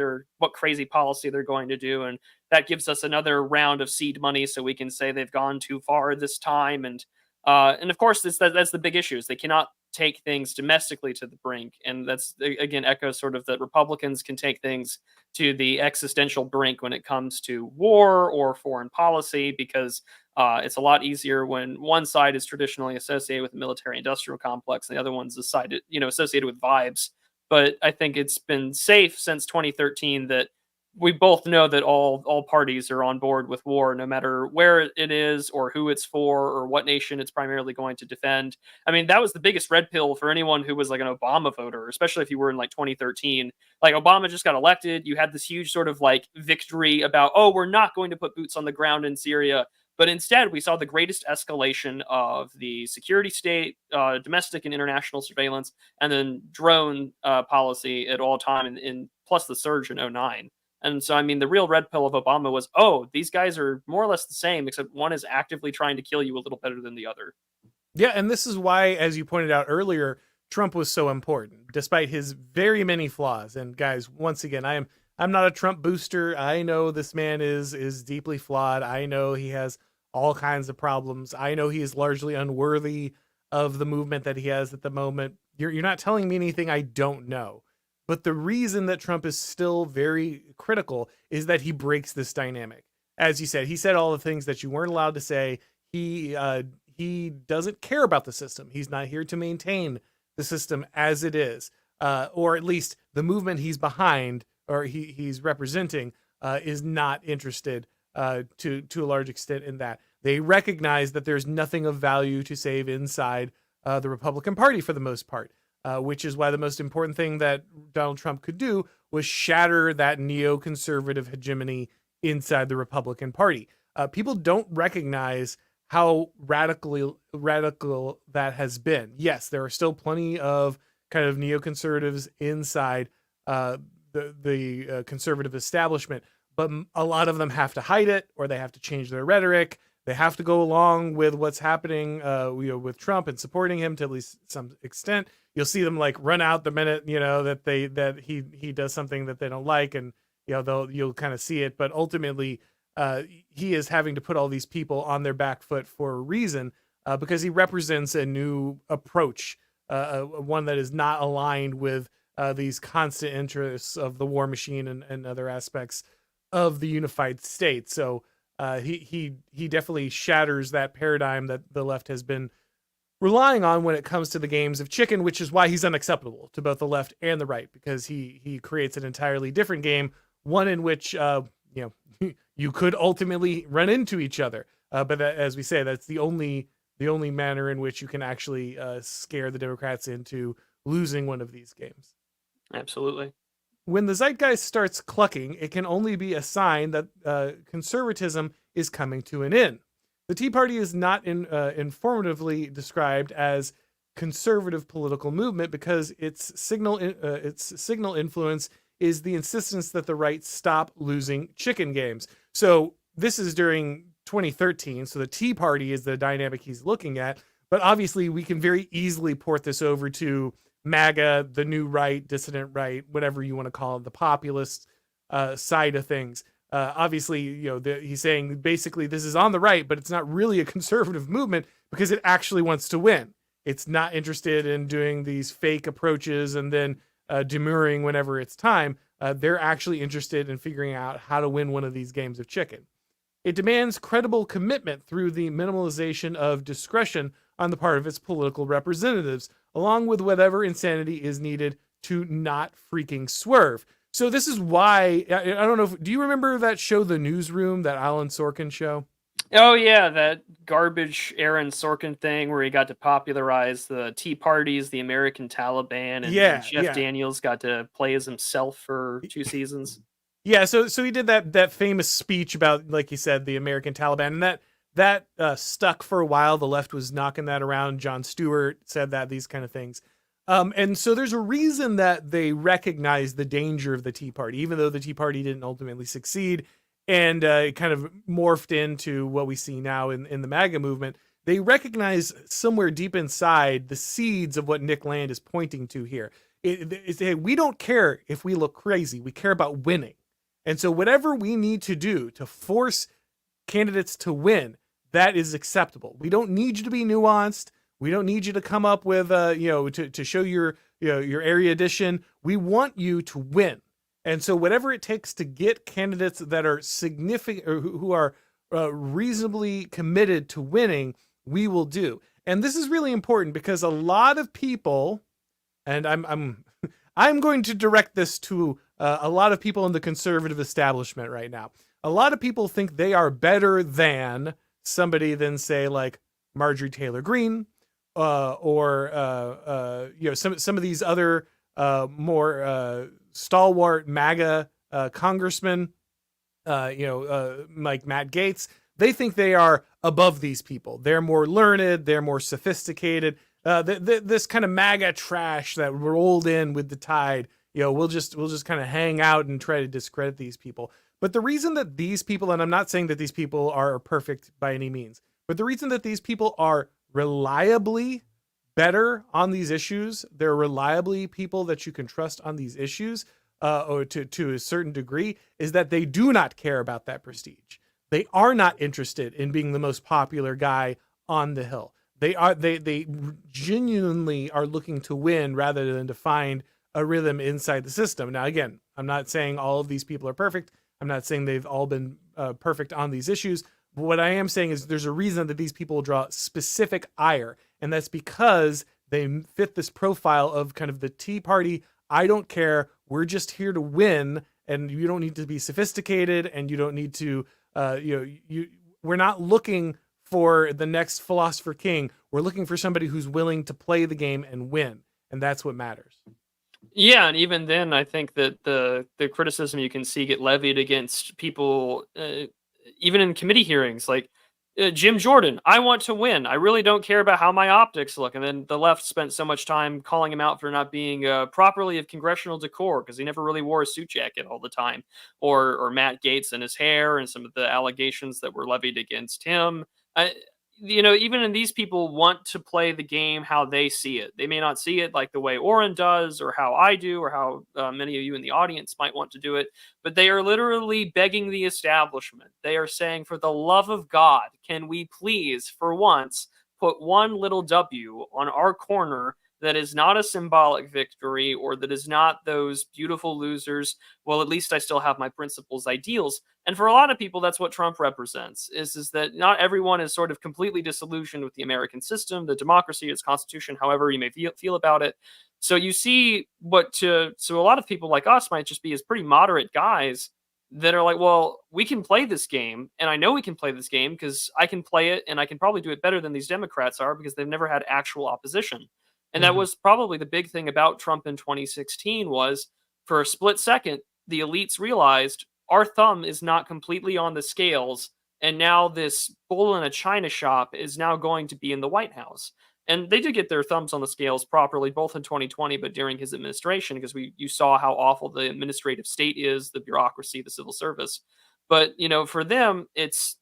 crazy policy they're going to do, and that gives us another round of seed money, so we can say they've gone too far this time. And of course, that's the big issue: is they cannot take things domestically to the brink, and that's again echoes sort of that Republicans can take things to the existential brink when it comes to war or foreign policy, because it's a lot easier when one side is traditionally associated with the military-industrial complex, and the other one's decided, associated with vibes. But I think it's been safe since 2013 that we both know that all parties are on board with war, no matter where it is or who it's for or what nation it's primarily going to defend. I mean, that was the biggest red pill for anyone who was like an Obama voter, especially if you were in like 2013. Like, Obama just got elected. You had this huge sort of like victory about, oh, we're not going to put boots on the ground in Syria. But instead, we saw the greatest escalation of the security state, domestic and international surveillance, and then drone policy at all time, in plus the surge in '09. And so, I mean, the real red pill of Obama was, oh, these guys are more or less the same, except one is actively trying to kill you a little better than the other. Yeah, and this is why, as you pointed out earlier, Trump was so important, despite his very many flaws. And guys, once again, I'm not a Trump booster. I know this man is deeply flawed. I know he has all kinds of problems. I know he is largely unworthy of the movement that he has at the moment. You're not telling me anything I don't know. But the reason that Trump is still very critical is that he breaks this dynamic. As you said, he said all the things that you weren't allowed to say. He doesn't care about the system. He's not here to maintain the system as it is, or at least the movement he's behind or he's representing is not interested to a large extent in that. They recognize that there's nothing of value to save inside the Republican Party for the most part, which is why the most important thing that Donald Trump could do was shatter that neoconservative hegemony inside the Republican Party. People don't recognize how radical that has been. Yes, there are still plenty of kind of neoconservatives inside the conservative establishment, but a lot of them have to hide it, or they have to change their rhetoric. They have to go along with what's happening with Trump and supporting him to at least some extent. You'll see them like run out the minute that he does something that they don't like, and you'll kind of see it. But ultimately, he is having to put all these people on their back foot for a reason, because he represents a new approach, one that is not aligned with these constant interests of the war machine and other aspects of the unified state. So he definitely shatters that paradigm that the left has been relying on when it comes to the games of chicken, which is why he's unacceptable to both the left and the right, because he creates an entirely different game, one in which you could ultimately run into each other. But as we say, that's the only manner in which you can actually scare the Democrats into losing one of these games. Absolutely. When the zeitgeist starts clucking, it can only be a sign that conservatism is coming to an end. The Tea Party is not informatively described as conservative political movement because its signal influence is the insistence that the right stop losing chicken games. So this is during 2013. So the Tea Party is the dynamic he's looking at. But obviously, we can very easily port this over to MAGA, the new right, dissident right, whatever you want to call it, the populist side of things. Obviously, he's saying basically this is on the right, but it's not really a conservative movement because it actually wants to win. It's not interested in doing these fake approaches and then demurring whenever it's time. They're actually interested in figuring out how to win one of these games of chicken. It demands credible commitment through the minimalization of discretion on the part of its political representatives, along with whatever insanity is needed to not freaking swerve. So this is why I don't know. Do you remember that show, The Newsroom, that Alan Sorkin show? Oh yeah, that garbage Aaron Sorkin thing where he got to popularize the Tea Parties, the American Taliban, and Yeah, Jeff yeah. Daniels got to play as himself for 2 seasons. Yeah, so he did that famous speech about, like you said, the American Taliban, and that stuck for a while. The left was knocking that around. Jon Stewart said that, these kind of things. And so there's a reason that they recognize the danger of the Tea Party, even though the Tea Party didn't ultimately succeed, and it kind of morphed into what we see now in the MAGA movement. They recognize somewhere deep inside the seeds of what Nick Land is pointing to here. We don't care if we look crazy. We care about winning. And so whatever we need to do to force candidates to win, that is acceptable. We don't need you to be nuanced. We don't need you to come up with, to show your erudition. We want you to win. And so whatever it takes to get candidates that are significant or who are reasonably committed to winning, we will do. And this is really important because a lot of people, and I'm going to direct this to a lot of people in the conservative establishment right now. A lot of people think they are better than somebody than, say, like Marjorie Taylor Greene, or some of these other more stalwart MAGA congressmen, like Matt Gaetz. They think they are above these people. They're more learned. They're more sophisticated. This kind of MAGA trash that rolled in with the tide, we'll just kind of hang out and try to discredit these people. But the reason that these people, and I'm not saying that these people are perfect by any means, but the reason that these people are reliably better on these issues, they're reliably people that you can trust on these issues, or to a certain degree, is that they do not care about that prestige. They are not interested in being the most popular guy on the Hill. They genuinely are looking to win rather than to find a rhythm inside the system. Now, again, I'm not saying all of these people are perfect. I'm not saying they've all been perfect on these issues. But what I am saying is there's a reason that these people draw specific ire, and that's because they fit this profile of kind of the Tea Party. I don't care. We're just here to win, and you don't need to be sophisticated, and you don't need to, we're not looking for the next philosopher king. We're looking for somebody who's willing to play the game and win, and that's what matters. Yeah, and even then, I think that the criticism you can see get levied against people, even in committee hearings, like Jim Jordan. I want to win. I really don't care about how my optics look. And then the left spent so much time calling him out for not being properly of congressional decor because he never really wore a suit jacket all the time, or Matt Gaetz and his hair and some of the allegations that were levied against him. Even in these people want to play the game how they see it. They may not see it like the way Auron does, or how I do, or how many of you in the audience might want to do it, but they are literally begging the establishment. They are saying, for the love of God, can we please, for once, put one little W on our corner that is not a symbolic victory, or that is not those beautiful losers. Well, at least I still have my principles, ideals. And for a lot of people, that's what Trump represents, is that not everyone is sort of completely disillusioned with the American system, the democracy, its constitution, however you may feel about it. So you see so a lot of people like us might just be as pretty moderate guys that are like, well, we can play this game, and I know we can play this game because I can play it, and I can probably do it better than these Democrats are because they've never had actual opposition. And that was probably the big thing about Trump in 2016 was, for a split second, the elites realized our thumb is not completely on the scales, and now this bull in a china shop is now going to be in the White House. And they did get their thumbs on the scales properly, both in 2020, but during his administration, because you saw how awful the administrative state is, the bureaucracy, the civil service. But for them, it's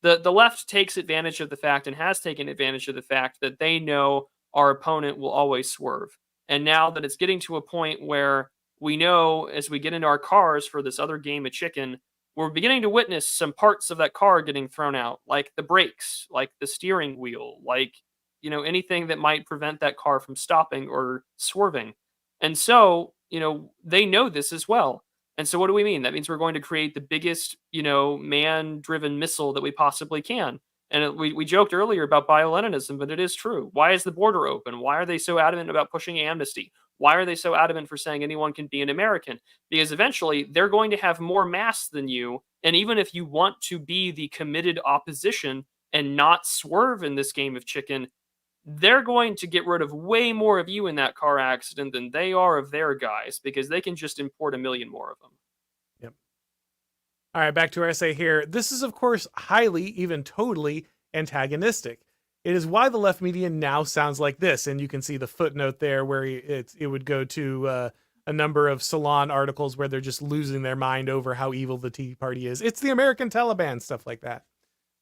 the left takes advantage of the fact, and has taken advantage of the fact, that they know our opponent will always swerve. And now that it's getting to a point where we know as we get into our cars for this other game of chicken, we're beginning to witness some parts of that car getting thrown out, like the brakes, like the steering wheel, like, anything that might prevent that car from stopping or swerving. And so, they know this as well. And so what do we mean? That means we're going to create the biggest, man driven missile that we possibly can. And we joked earlier about bio-Leninism, but it is true. Why is the border open? Why are they so adamant about pushing amnesty? Why are they so adamant for saying anyone can be an American? Because eventually they're going to have more mass than you. And even if you want to be the committed opposition and not swerve in this game of chicken, they're going to get rid of way more of you in that car accident than they are of their guys because they can just import a million more of them. Yep. All right, back to our essay here. This is, of course, highly, even totally antagonistic. It is why the left media now sounds like this, and you can see the footnote there where it would go to a number of Salon articles where they're just losing their mind over how evil the Tea Party is. It's the American Taliban, stuff like that.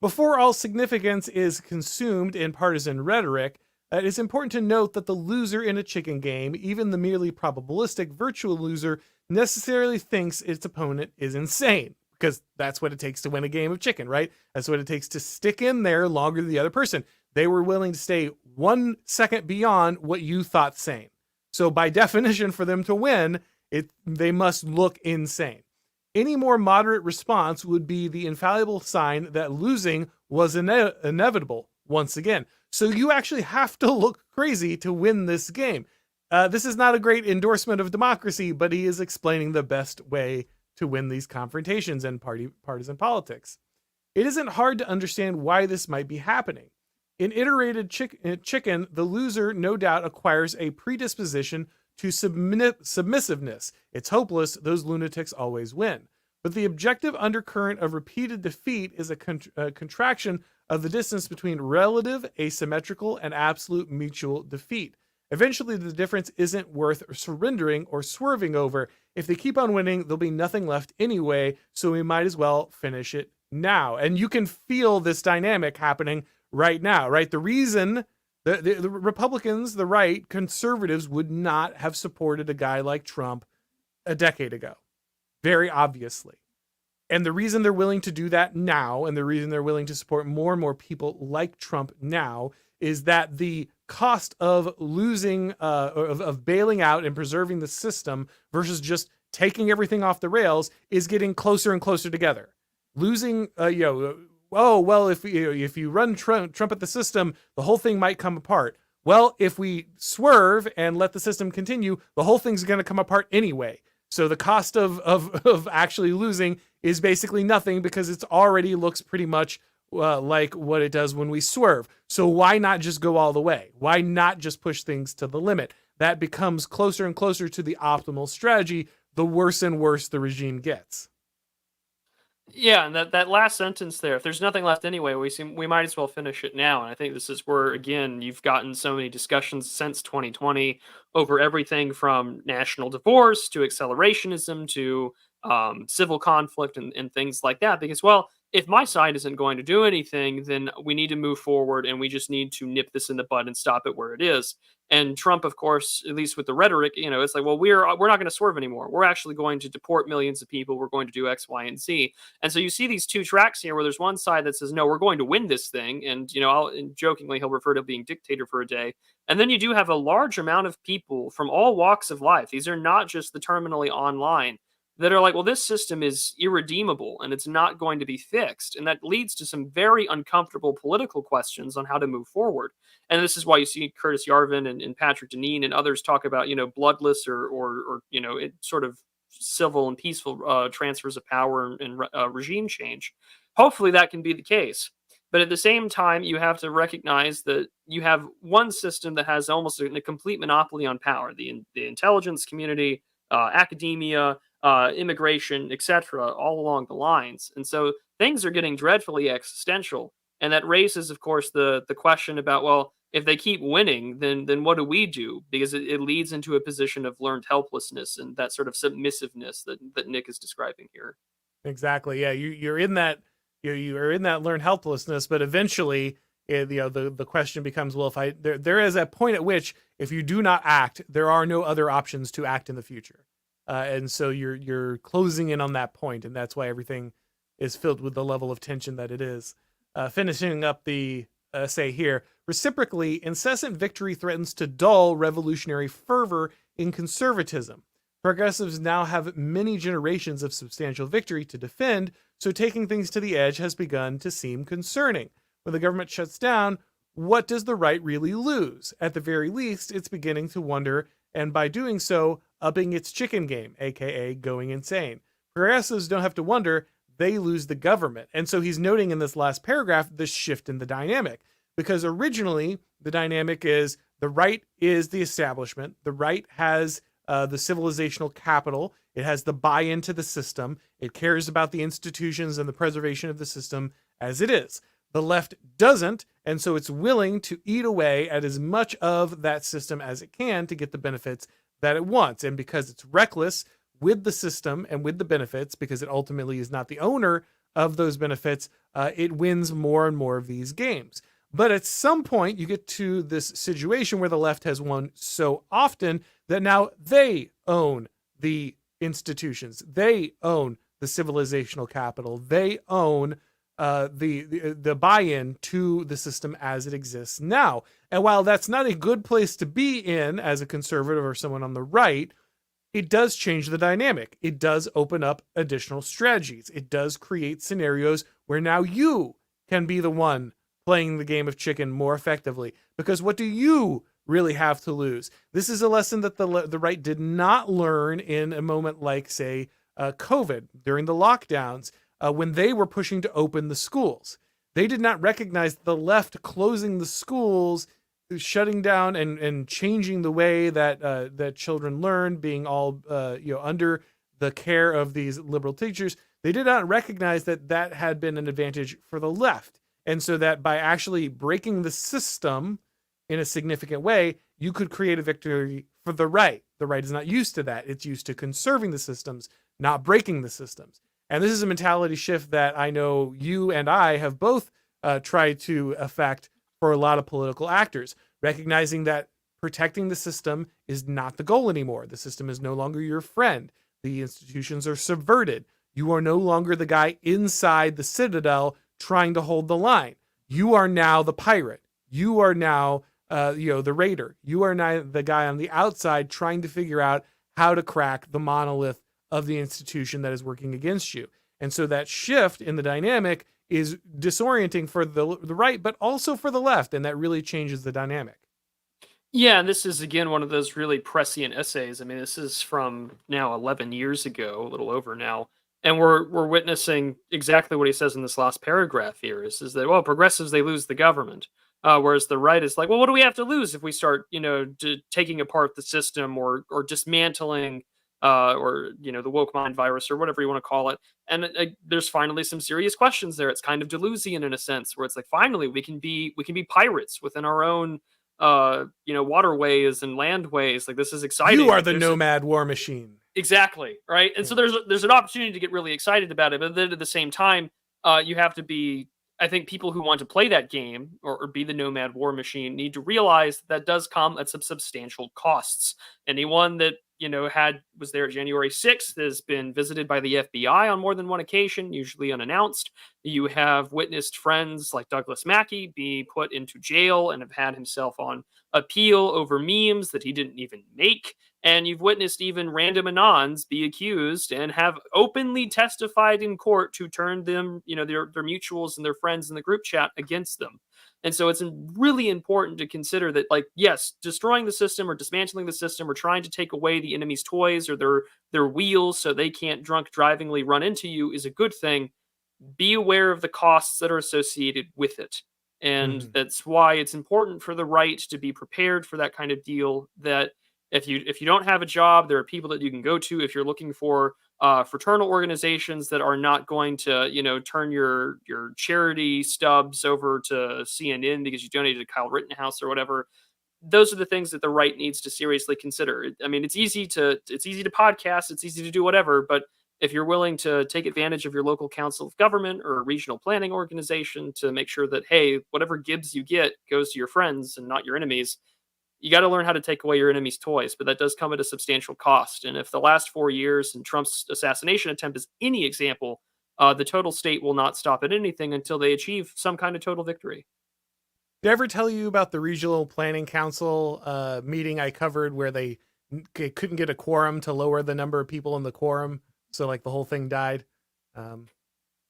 Before all significance is consumed in partisan rhetoric, it is important to note that the loser in a chicken game, even the merely probabilistic virtual loser, necessarily thinks its opponent is insane. Because that's what it takes to win a game of chicken, right? That's what it takes to stick in there longer than the other person. They were willing to stay 1 second beyond what you thought sane. So by definition, for them to win, they must look insane. Any more moderate response would be the infallible sign that losing was inevitable once again. So you actually have to look crazy to win this game. This is not a great endorsement of democracy, but he is explaining the best way to win these confrontations in partisan politics. It isn't hard to understand why this might be happening. In iterated chicken, the loser no doubt acquires a predisposition to submissiveness. It's hopeless, those lunatics always win. But the objective undercurrent of repeated defeat is a contraction of the distance between relative, asymmetrical, and absolute mutual defeat. Eventually, the difference isn't worth surrendering or swerving over. If they keep on winning, there'll be nothing left anyway, so we might as well finish it now. And you can feel this dynamic happening right now, right? The reason the Republicans, the right, conservatives would not have supported a guy like Trump a decade ago, very obviously. And the reason they're willing to do that now, and the reason they're willing to support more and more people like Trump now, is that the cost of losing, of bailing out and preserving the system versus just taking everything off the rails is getting closer and closer together. Losing, oh, well, if you run Trump at the system, the whole thing might come apart. Well, if we swerve and let the system continue, the whole thing's going to come apart anyway. So the cost of actually losing is basically nothing because it's already looks pretty much like what it does when we swerve. So why not just go all the way? Why not just push things to the limit? That becomes closer and closer to the optimal strategy, the worse and worse the regime gets. Yeah, and that last sentence there, if there's nothing left anyway, we might as well finish it now. And I think this is where again you've gotten so many discussions since 2020 over everything from national divorce to accelerationism to civil conflict and things like that. Because well, if my side isn't going to do anything, then we need to move forward and we just need to nip this in the bud and stop it where it is. And Trump, of course, at least with the rhetoric, it's like, well, we're not going to swerve anymore. We're actually going to deport millions of people. We're going to do X, Y, and Z. And so you see these two tracks here where there's one side that says, no, we're going to win this thing. And, and jokingly, he'll refer to being dictator for a day. And then you do have a large amount of people from all walks of life. These are not just the terminally online that are like, well, this system is irredeemable and it's not going to be fixed. And that leads to some very uncomfortable political questions on how to move forward. And this is why you see Curtis Yarvin and Patrick Deneen and others talk about, bloodless or sort of civil and peaceful transfers of power and regime change. Hopefully that can be the case. But at the same time, you have to recognize that you have one system that has almost a complete monopoly on power, the intelligence community, academia, immigration, etc., all along the lines. And so things are getting dreadfully existential. And that raises, of course, the question about, well, if they keep winning, then what do we do? Because it leads into a position of learned helplessness and that sort of submissiveness that Nick is describing here. Exactly. Yeah, you're in that you're in that learned helplessness, but eventually The question becomes, well, if there is a point at which if you do not act, there are no other options to act in the future, and so you're closing in on that point, and that's why everything is filled with the level of tension that it is. Finishing up the essay here, reciprocally, incessant victory threatens to dull revolutionary fervor in conservatism. Progressives now have many generations of substantial victory to defend, so taking things to the edge has begun to seem concerning. When the government shuts down, what does the right really lose? At the very least, it's beginning to wonder, and by doing so, upping its chicken game, aka going insane. Progressives don't have to wonder, they lose the government. And so he's noting in this last paragraph this shift in the dynamic. Because originally, the dynamic is the right is the establishment, the right has the civilizational capital, it has the buy-in to the system, it cares about the institutions and the preservation of the system as it is. The left doesn't, and so it's willing to eat away at as much of that system as it can to get the benefits that it wants. And because it's reckless with the system and with the benefits, because it ultimately is not the owner of those benefits, it wins more and more of these games. But at some point, you get to this situation where the left has won so often that now they own the institutions, they own the civilizational capital, they own the buy-in to the system as it exists now. And while that's not a good place to be in as a conservative or someone on the right, it does change the dynamic. It does open up additional strategies. It does create scenarios where now you can be the one playing the game of chicken more effectively. Because what do you really have to lose? This is a lesson that the right did not learn in a moment like, say, COVID, during the lockdowns, when they were pushing to open the schools. They did not recognize the left closing the schools, shutting down and changing the way that that children learn, being all under the care of these liberal teachers. They did not recognize that that had been an advantage for the left. And so that by actually breaking the system in a significant way, you could create a victory for the right. The right is not used to that. It's used to conserving the systems, not breaking the systems. And this is a mentality shift that I know you and I have both tried to affect for a lot of political actors, recognizing that protecting the system is not the goal anymore. The system is no longer your friend. The institutions are subverted. You are no longer the guy inside the citadel trying to hold the line. You are now the pirate. You are now the raider. You are now the guy on the outside trying to figure out how to crack the monolith of the institution that is working against you. And so that shift in the dynamic is disorienting for the right, but also for the left, and that really changes the dynamic. Yeah, and this is again one of those really prescient essays. I mean, this is from now 11 years ago, a little over now, and we're witnessing exactly what he says in this last paragraph here. Is that, well, progressives, they lose the government, whereas the right is like, well, what do we have to lose if we start taking apart the system or dismantling or the woke mind virus or whatever you want to call it. And there's finally some serious questions there. It's kind of Deleuzian in a sense, where it's like finally we can be pirates within our own waterways and landways. Like, this is exciting. You are the There's nomad war machine. exactly, right? And so there's an opportunity to get really excited about it, but then at the same time, you have to be. I think people who want to play that game or be the nomad war machine need to realize that does come at some substantial costs. Anyone that was there January 6th has been visited by the FBI on more than one occasion, usually unannounced. You have witnessed friends like Douglas Mackey be put into jail and have had himself on appeal over memes that he didn't even make. And you've witnessed even random anons be accused and have openly testified in court to turn them, their mutuals and their friends in the group chat against them. And so it's really important to consider that, like, yes, destroying the system or dismantling the system or trying to take away the enemy's toys or their wheels so they can't drunk drivingly run into you is a good thing. Be aware of the costs that are associated with it. And that's why it's important for the right to be prepared for that kind of deal. That if you don't have a job, there are people that you can go to if you're looking for fraternal organizations that are not going to turn your charity stubs over to CNN because you donated to Kyle Rittenhouse or whatever. Those are the things that the right needs to seriously consider. I mean, it's easy to podcast, it's easy to do whatever, but if you're willing to take advantage of your local council of government or a regional planning organization to make sure that, hey, whatever gibs you get goes to your friends and not your enemies, you got to learn how to take away your enemy's toys, but that does come at a substantial cost. And if the last 4 years and Trump's assassination attempt is any example, the total state will not stop at anything until they achieve some kind of total victory. Did I ever tell you about the regional planning council meeting I covered where they couldn't get a quorum to lower the number of people in the quorum, so like the whole thing died? Um,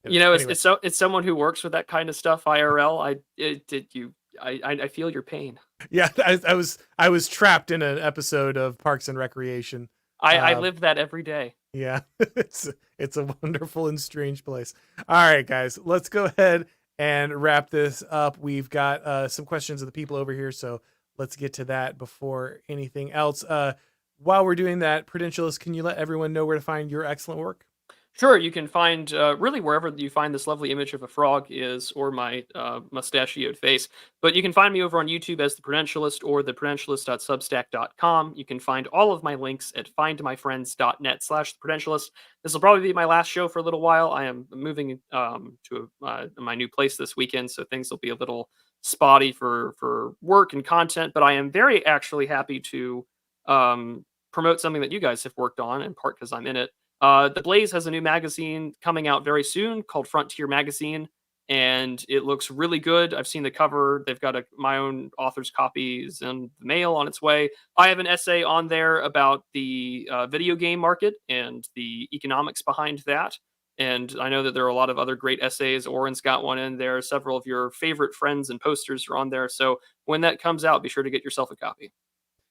anyway, It's someone who works with that kind of stuff IRL. I feel your pain. yeah, I was trapped in an episode of Parks and Recreation. I Um, live that every day. yeah, it's a wonderful and strange place. All right, guys, let's go ahead and wrap this up. We've got some questions of the people over here, so let's get to that before anything else. While we're doing that, Prudentialist, can you let everyone know where to find your excellent work? Sure, you can find really wherever you find this lovely image of a frog is, or my mustachioed face. But you can find me over on YouTube as the Prudentialist or the Prudentialist.substack.com. You can find all of my links at findmyfriends.net/the Prudentialist. This will probably be my last show for a little while. I am moving to my new place this weekend, so things will be a little spotty for work and content. But I am very actually happy to promote something that you guys have worked on, in part because I'm in it. The Blaze has a new magazine coming out very soon called Frontier Magazine, and it looks really good. I've seen the cover. They've got my own author's copies in the mail on its way. I have an essay on there about the video game market and the economics behind that. And I know that there are a lot of other great essays. Auron's got one in there. Several of your favorite friends and posters are on there. So when that comes out, be sure to get yourself a copy.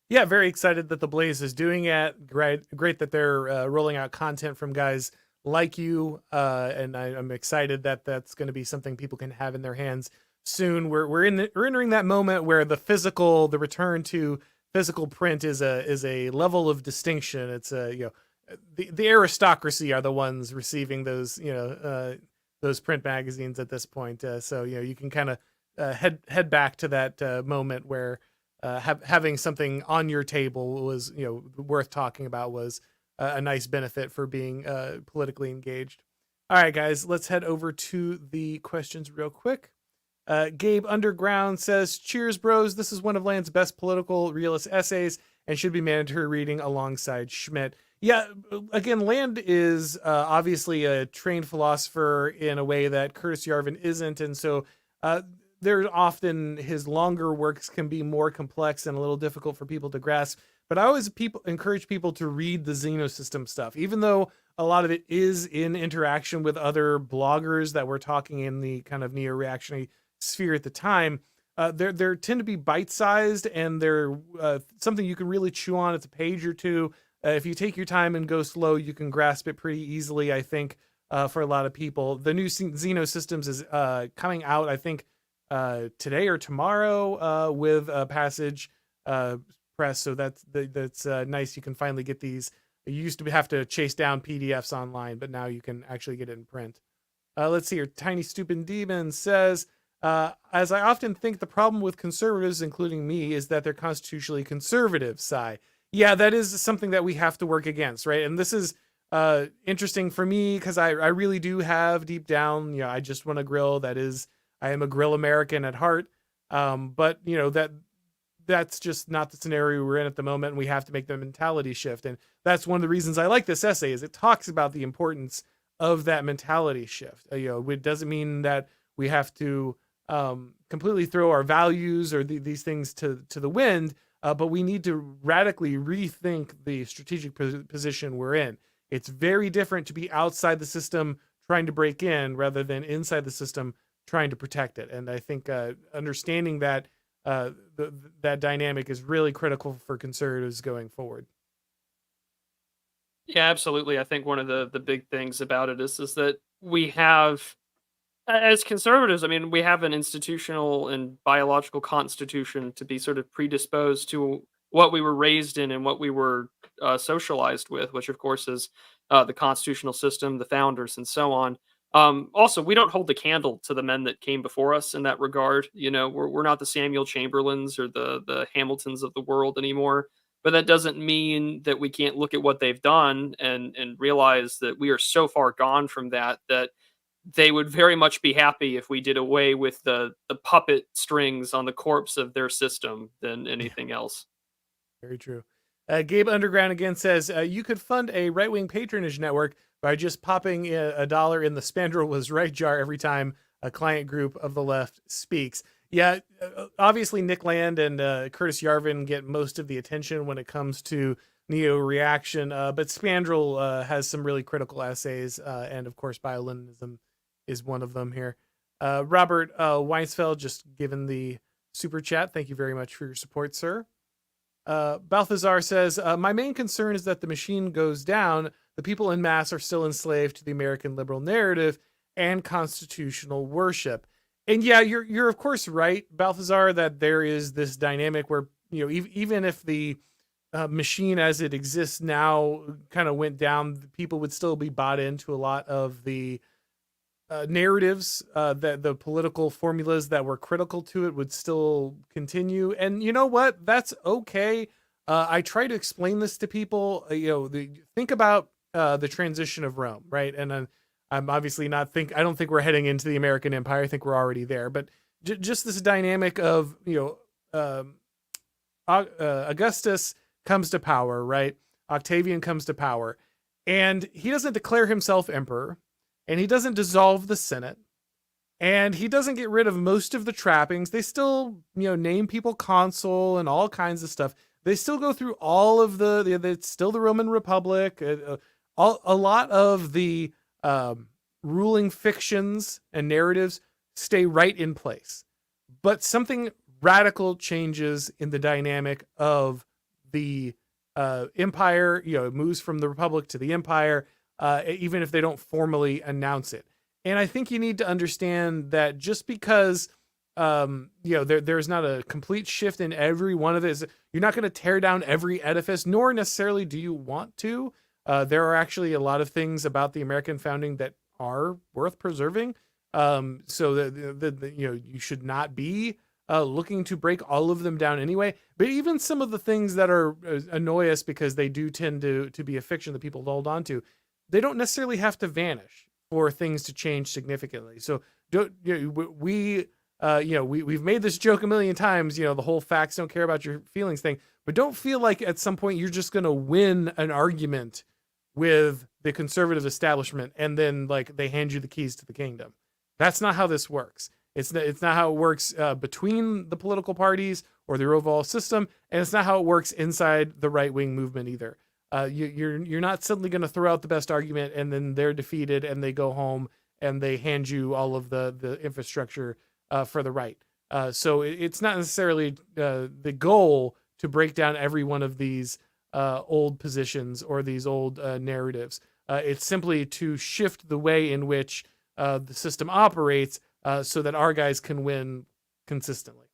Yeah, very excited that the Blaze is doing it. Great that they're rolling out content from guys like you, and I'm excited that that's going to be something people can have in their hands soon. We're entering that moment where the return to physical print is a level of distinction. It's the aristocracy are the ones receiving those print magazines at this point. So you can kind of head back to that moment where having something on your table was worth talking about, was a nice benefit for being politically engaged. All right, guys, let's head over to the questions real quick. Gabe Underground says, cheers, bros. This is one of Land's best political realist essays and should be mandatory reading alongside Schmidt. Yeah, again, Land is obviously a trained philosopher in a way that Curtis Yarvin isn't. And so there's often his longer works can be more complex and a little difficult for people to grasp. But I always encourage people to read the Xenosystem stuff, even though a lot of it is in interaction with other bloggers that were talking in the kind of neo-reactionary sphere at the time. They tend to be bite-sized, and they're something you can really chew on. It's a page or two. If you take your time and go slow, you can grasp it pretty easily, I think, for a lot of people. The new Xenosystems is coming out, I think, today or tomorrow with a Passage Press. So that's nice. You can finally get these. You used to have to chase down PDFs online, but now you can actually get it in print. Let's see here. Tiny Stupid Demon says, as I often think the problem with conservatives, including me, is that they're constitutionally conservative. Sigh. Yeah, that is something that we have to work against, right? And this is interesting for me because I really do have deep down, I just want to grill. I am a grill American at heart. But that's just not the scenario we're in at the moment. And we have to make the mentality shift. And that's one of the reasons I like this essay, is it talks about the importance of that mentality shift. It doesn't mean that we have to completely throw our values or these things to the wind, but we need to radically rethink the strategic position we're in. It's very different to be outside the system trying to break in rather than inside the system trying to protect it. And I think understanding that that dynamic is really critical for conservatives going forward. Yeah, absolutely. I think one of the big things about it is that we have, as conservatives, I mean, we have an institutional and biological constitution to be sort of predisposed to what we were raised in and what we were socialized with, which of course is the constitutional system, the founders, and so on. Also, we don't hold the candle to the men that came before us in that regard. We're not the Samuel Chamberlains or the Hamiltons of the world anymore. but that doesn't mean that we can't look at what they've done and realize that we are so far gone from that that they would very much be happy if we did away with the puppet strings on the corpse of their system than Yeah, anything else. very true. Gabe Underground again says you could fund a right wing patronage network by just popping a dollar in the Spandrel was right jar every time a client group of the left speaks. Yeah, obviously Nick Land and Curtis Yarvin get most of the attention when it comes to neo reaction, but Spandrel has some really critical essays, and of course bioleninism is one of them here. Robert Weinsfeld just given the super chat. Thank you very much for your support, sir. Balthazar says, my main concern is that the machine goes down. The people in mass are still enslaved to the American liberal narrative and constitutional worship. And yeah, you're of course right, Balthazar, that there is this dynamic where, even if the machine as it exists now kind of went down, people would still be bought into a lot of the narratives, that the political formulas that were critical to it would still continue. And you know what? That's okay. I try to explain this to people. Think about the transition of Rome, right? And I'm obviously not I don't think we're heading into the American Empire. I think we're already there. But just this dynamic of Augustus comes to power, right? Octavian comes to power, and he doesn't declare himself emperor, and he doesn't dissolve the Senate, and he doesn't get rid of most of the trappings. They still, name people consul and all kinds of stuff. They still go through all of it's still the Roman Republic. A lot of the ruling fictions and narratives stay right in place. But something radical changes in the dynamic of the empire. It moves from the Republic to the empire, even if they don't formally announce it. And I think you need to understand that just because there's not a complete shift in every one of this, you're not going to tear down every edifice, nor necessarily do you want to. There are actually a lot of things about the American founding that are worth preserving. So that you should not be looking to break all of them down anyway. But even some of the things that are annoy us because they do tend to be a fiction that people hold on to, they don't necessarily have to vanish for things to change significantly. So we've made this joke a million times, the whole facts don't care about your feelings thing, but don't feel like at some point you're just going to win an argument with the conservative establishment and then like they hand you the keys to the kingdom. That's not how this works. It's not how it works between the political parties or the overall system, and it's not how it works inside the right-wing movement either. You're not suddenly going to throw out the best argument and then they're defeated and they go home and they hand you all of the infrastructure for the right. So it's not necessarily the goal to break down every one of these old positions or these old narratives. It's simply to shift the way in which the system operates so that our guys can win consistently.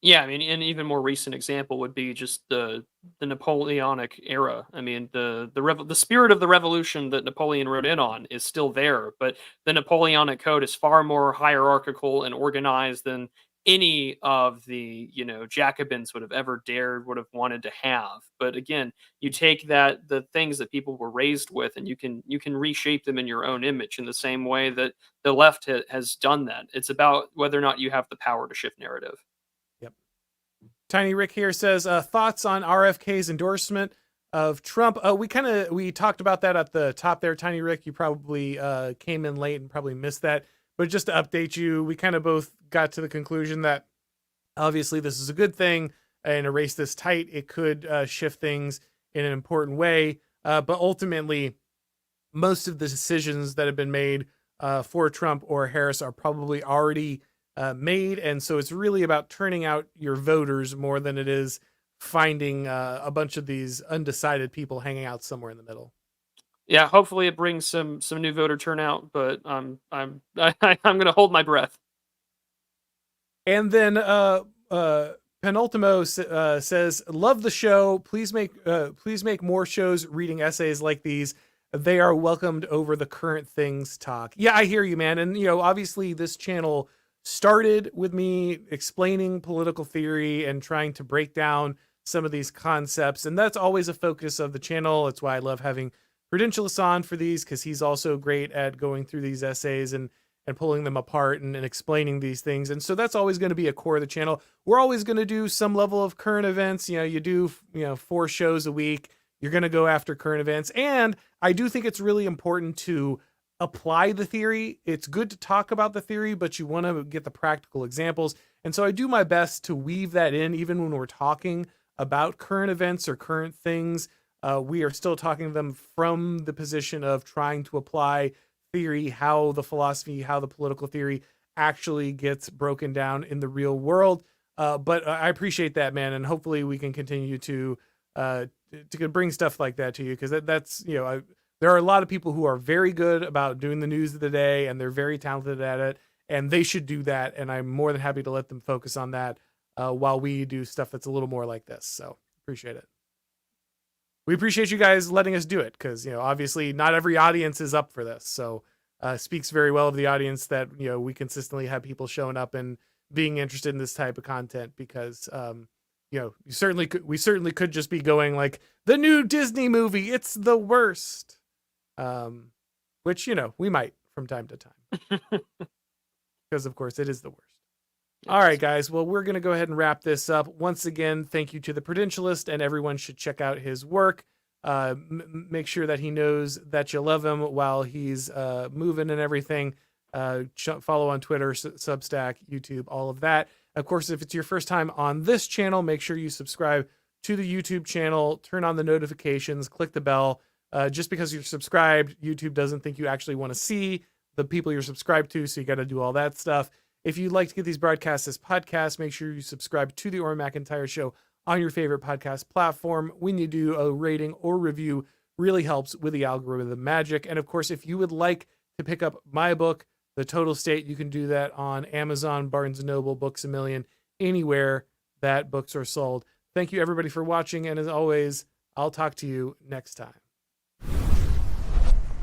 Yeah, I mean, an even more recent example would be just the Napoleonic era. I mean, the spirit of the revolution that Napoleon rode in on is still there, but the Napoleonic Code is far more hierarchical and organized than any of the Jacobins would have wanted to have. But again, you take the things that people were raised with, and you can reshape them in your own image in the same way that the left has done that. It's about whether or not you have the power to shift narrative. Yep. Tiny Rick here says, thoughts on RFK's endorsement of Trump. We talked about that at the top there, Tiny Rick. You probably came in late and probably missed that. But just to update you, we kind of both got to the conclusion that obviously this is a good thing. In a race this tight, it could shift things in an important way. But ultimately, most of the decisions that have been made for Trump or Harris are probably already made. And so it's really about turning out your voters more than it is finding a bunch of these undecided people hanging out somewhere in the middle. Yeah, hopefully it brings some new voter turnout, but I'm going to hold my breath. And then Penultimo says, "Love the show. Please make more shows reading essays like these. They are welcomed over the current things talk." Yeah, I hear you, man. And obviously this channel started with me explaining political theory and trying to break down some of these concepts. And that's always a focus of the channel. It's why I love having Prudentialist on for these, because he's also great at going through these essays and pulling them apart and explaining these things. And so that's always going to be a core of the channel. We're always going to do some level of current events. You do 4 shows a week. You're going to go after current events. And I do think it's really important to apply the theory. It's good to talk about the theory, but you want to get the practical examples. And so I do my best to weave that in, even when we're talking about current events or current things. We are still talking to them from the position of trying to apply theory, how the philosophy, how the political theory actually gets broken down in the real world. But I appreciate that, man. And hopefully we can continue to bring stuff like that to you. Cause that's, there are a lot of people who are very good about doing the news of the day, and they're very talented at it, and they should do that. And I'm more than happy to let them focus on that while we do stuff that's a little more like this. So appreciate it. We appreciate you guys letting us do it, because obviously not every audience is up for this. So speaks very well of the audience that we consistently have people showing up and being interested in this type of content, because we certainly could just be going like the new Disney movie, it's the worst, which we might from time to time, because of course it is the worst. Yes. All right, guys. Well, we're going to go ahead and wrap this up. Once again, thank you to the Prudentialist, and everyone should check out his work. Make sure that he knows that you love him while he's moving and everything. Follow on Twitter, Substack, YouTube, all of that. Of course, if it's your first time on this channel, make sure you subscribe to the YouTube channel, turn on the notifications, click the bell. Just because you're subscribed, YouTube doesn't think you actually want to see the people you're subscribed to, so you got to do all that stuff. If you'd like to get these broadcasts as podcasts, make sure you subscribe to the Auron MacIntyre Show on your favorite podcast platform. When you do, a rating or review really helps with the algorithm magic. And of course, if you would like to pick up my book, The Total State, you can do that on Amazon, Barnes & Noble, Books A Million, anywhere that books are sold. Thank you, everybody, for watching. And as always, I'll talk to you next time.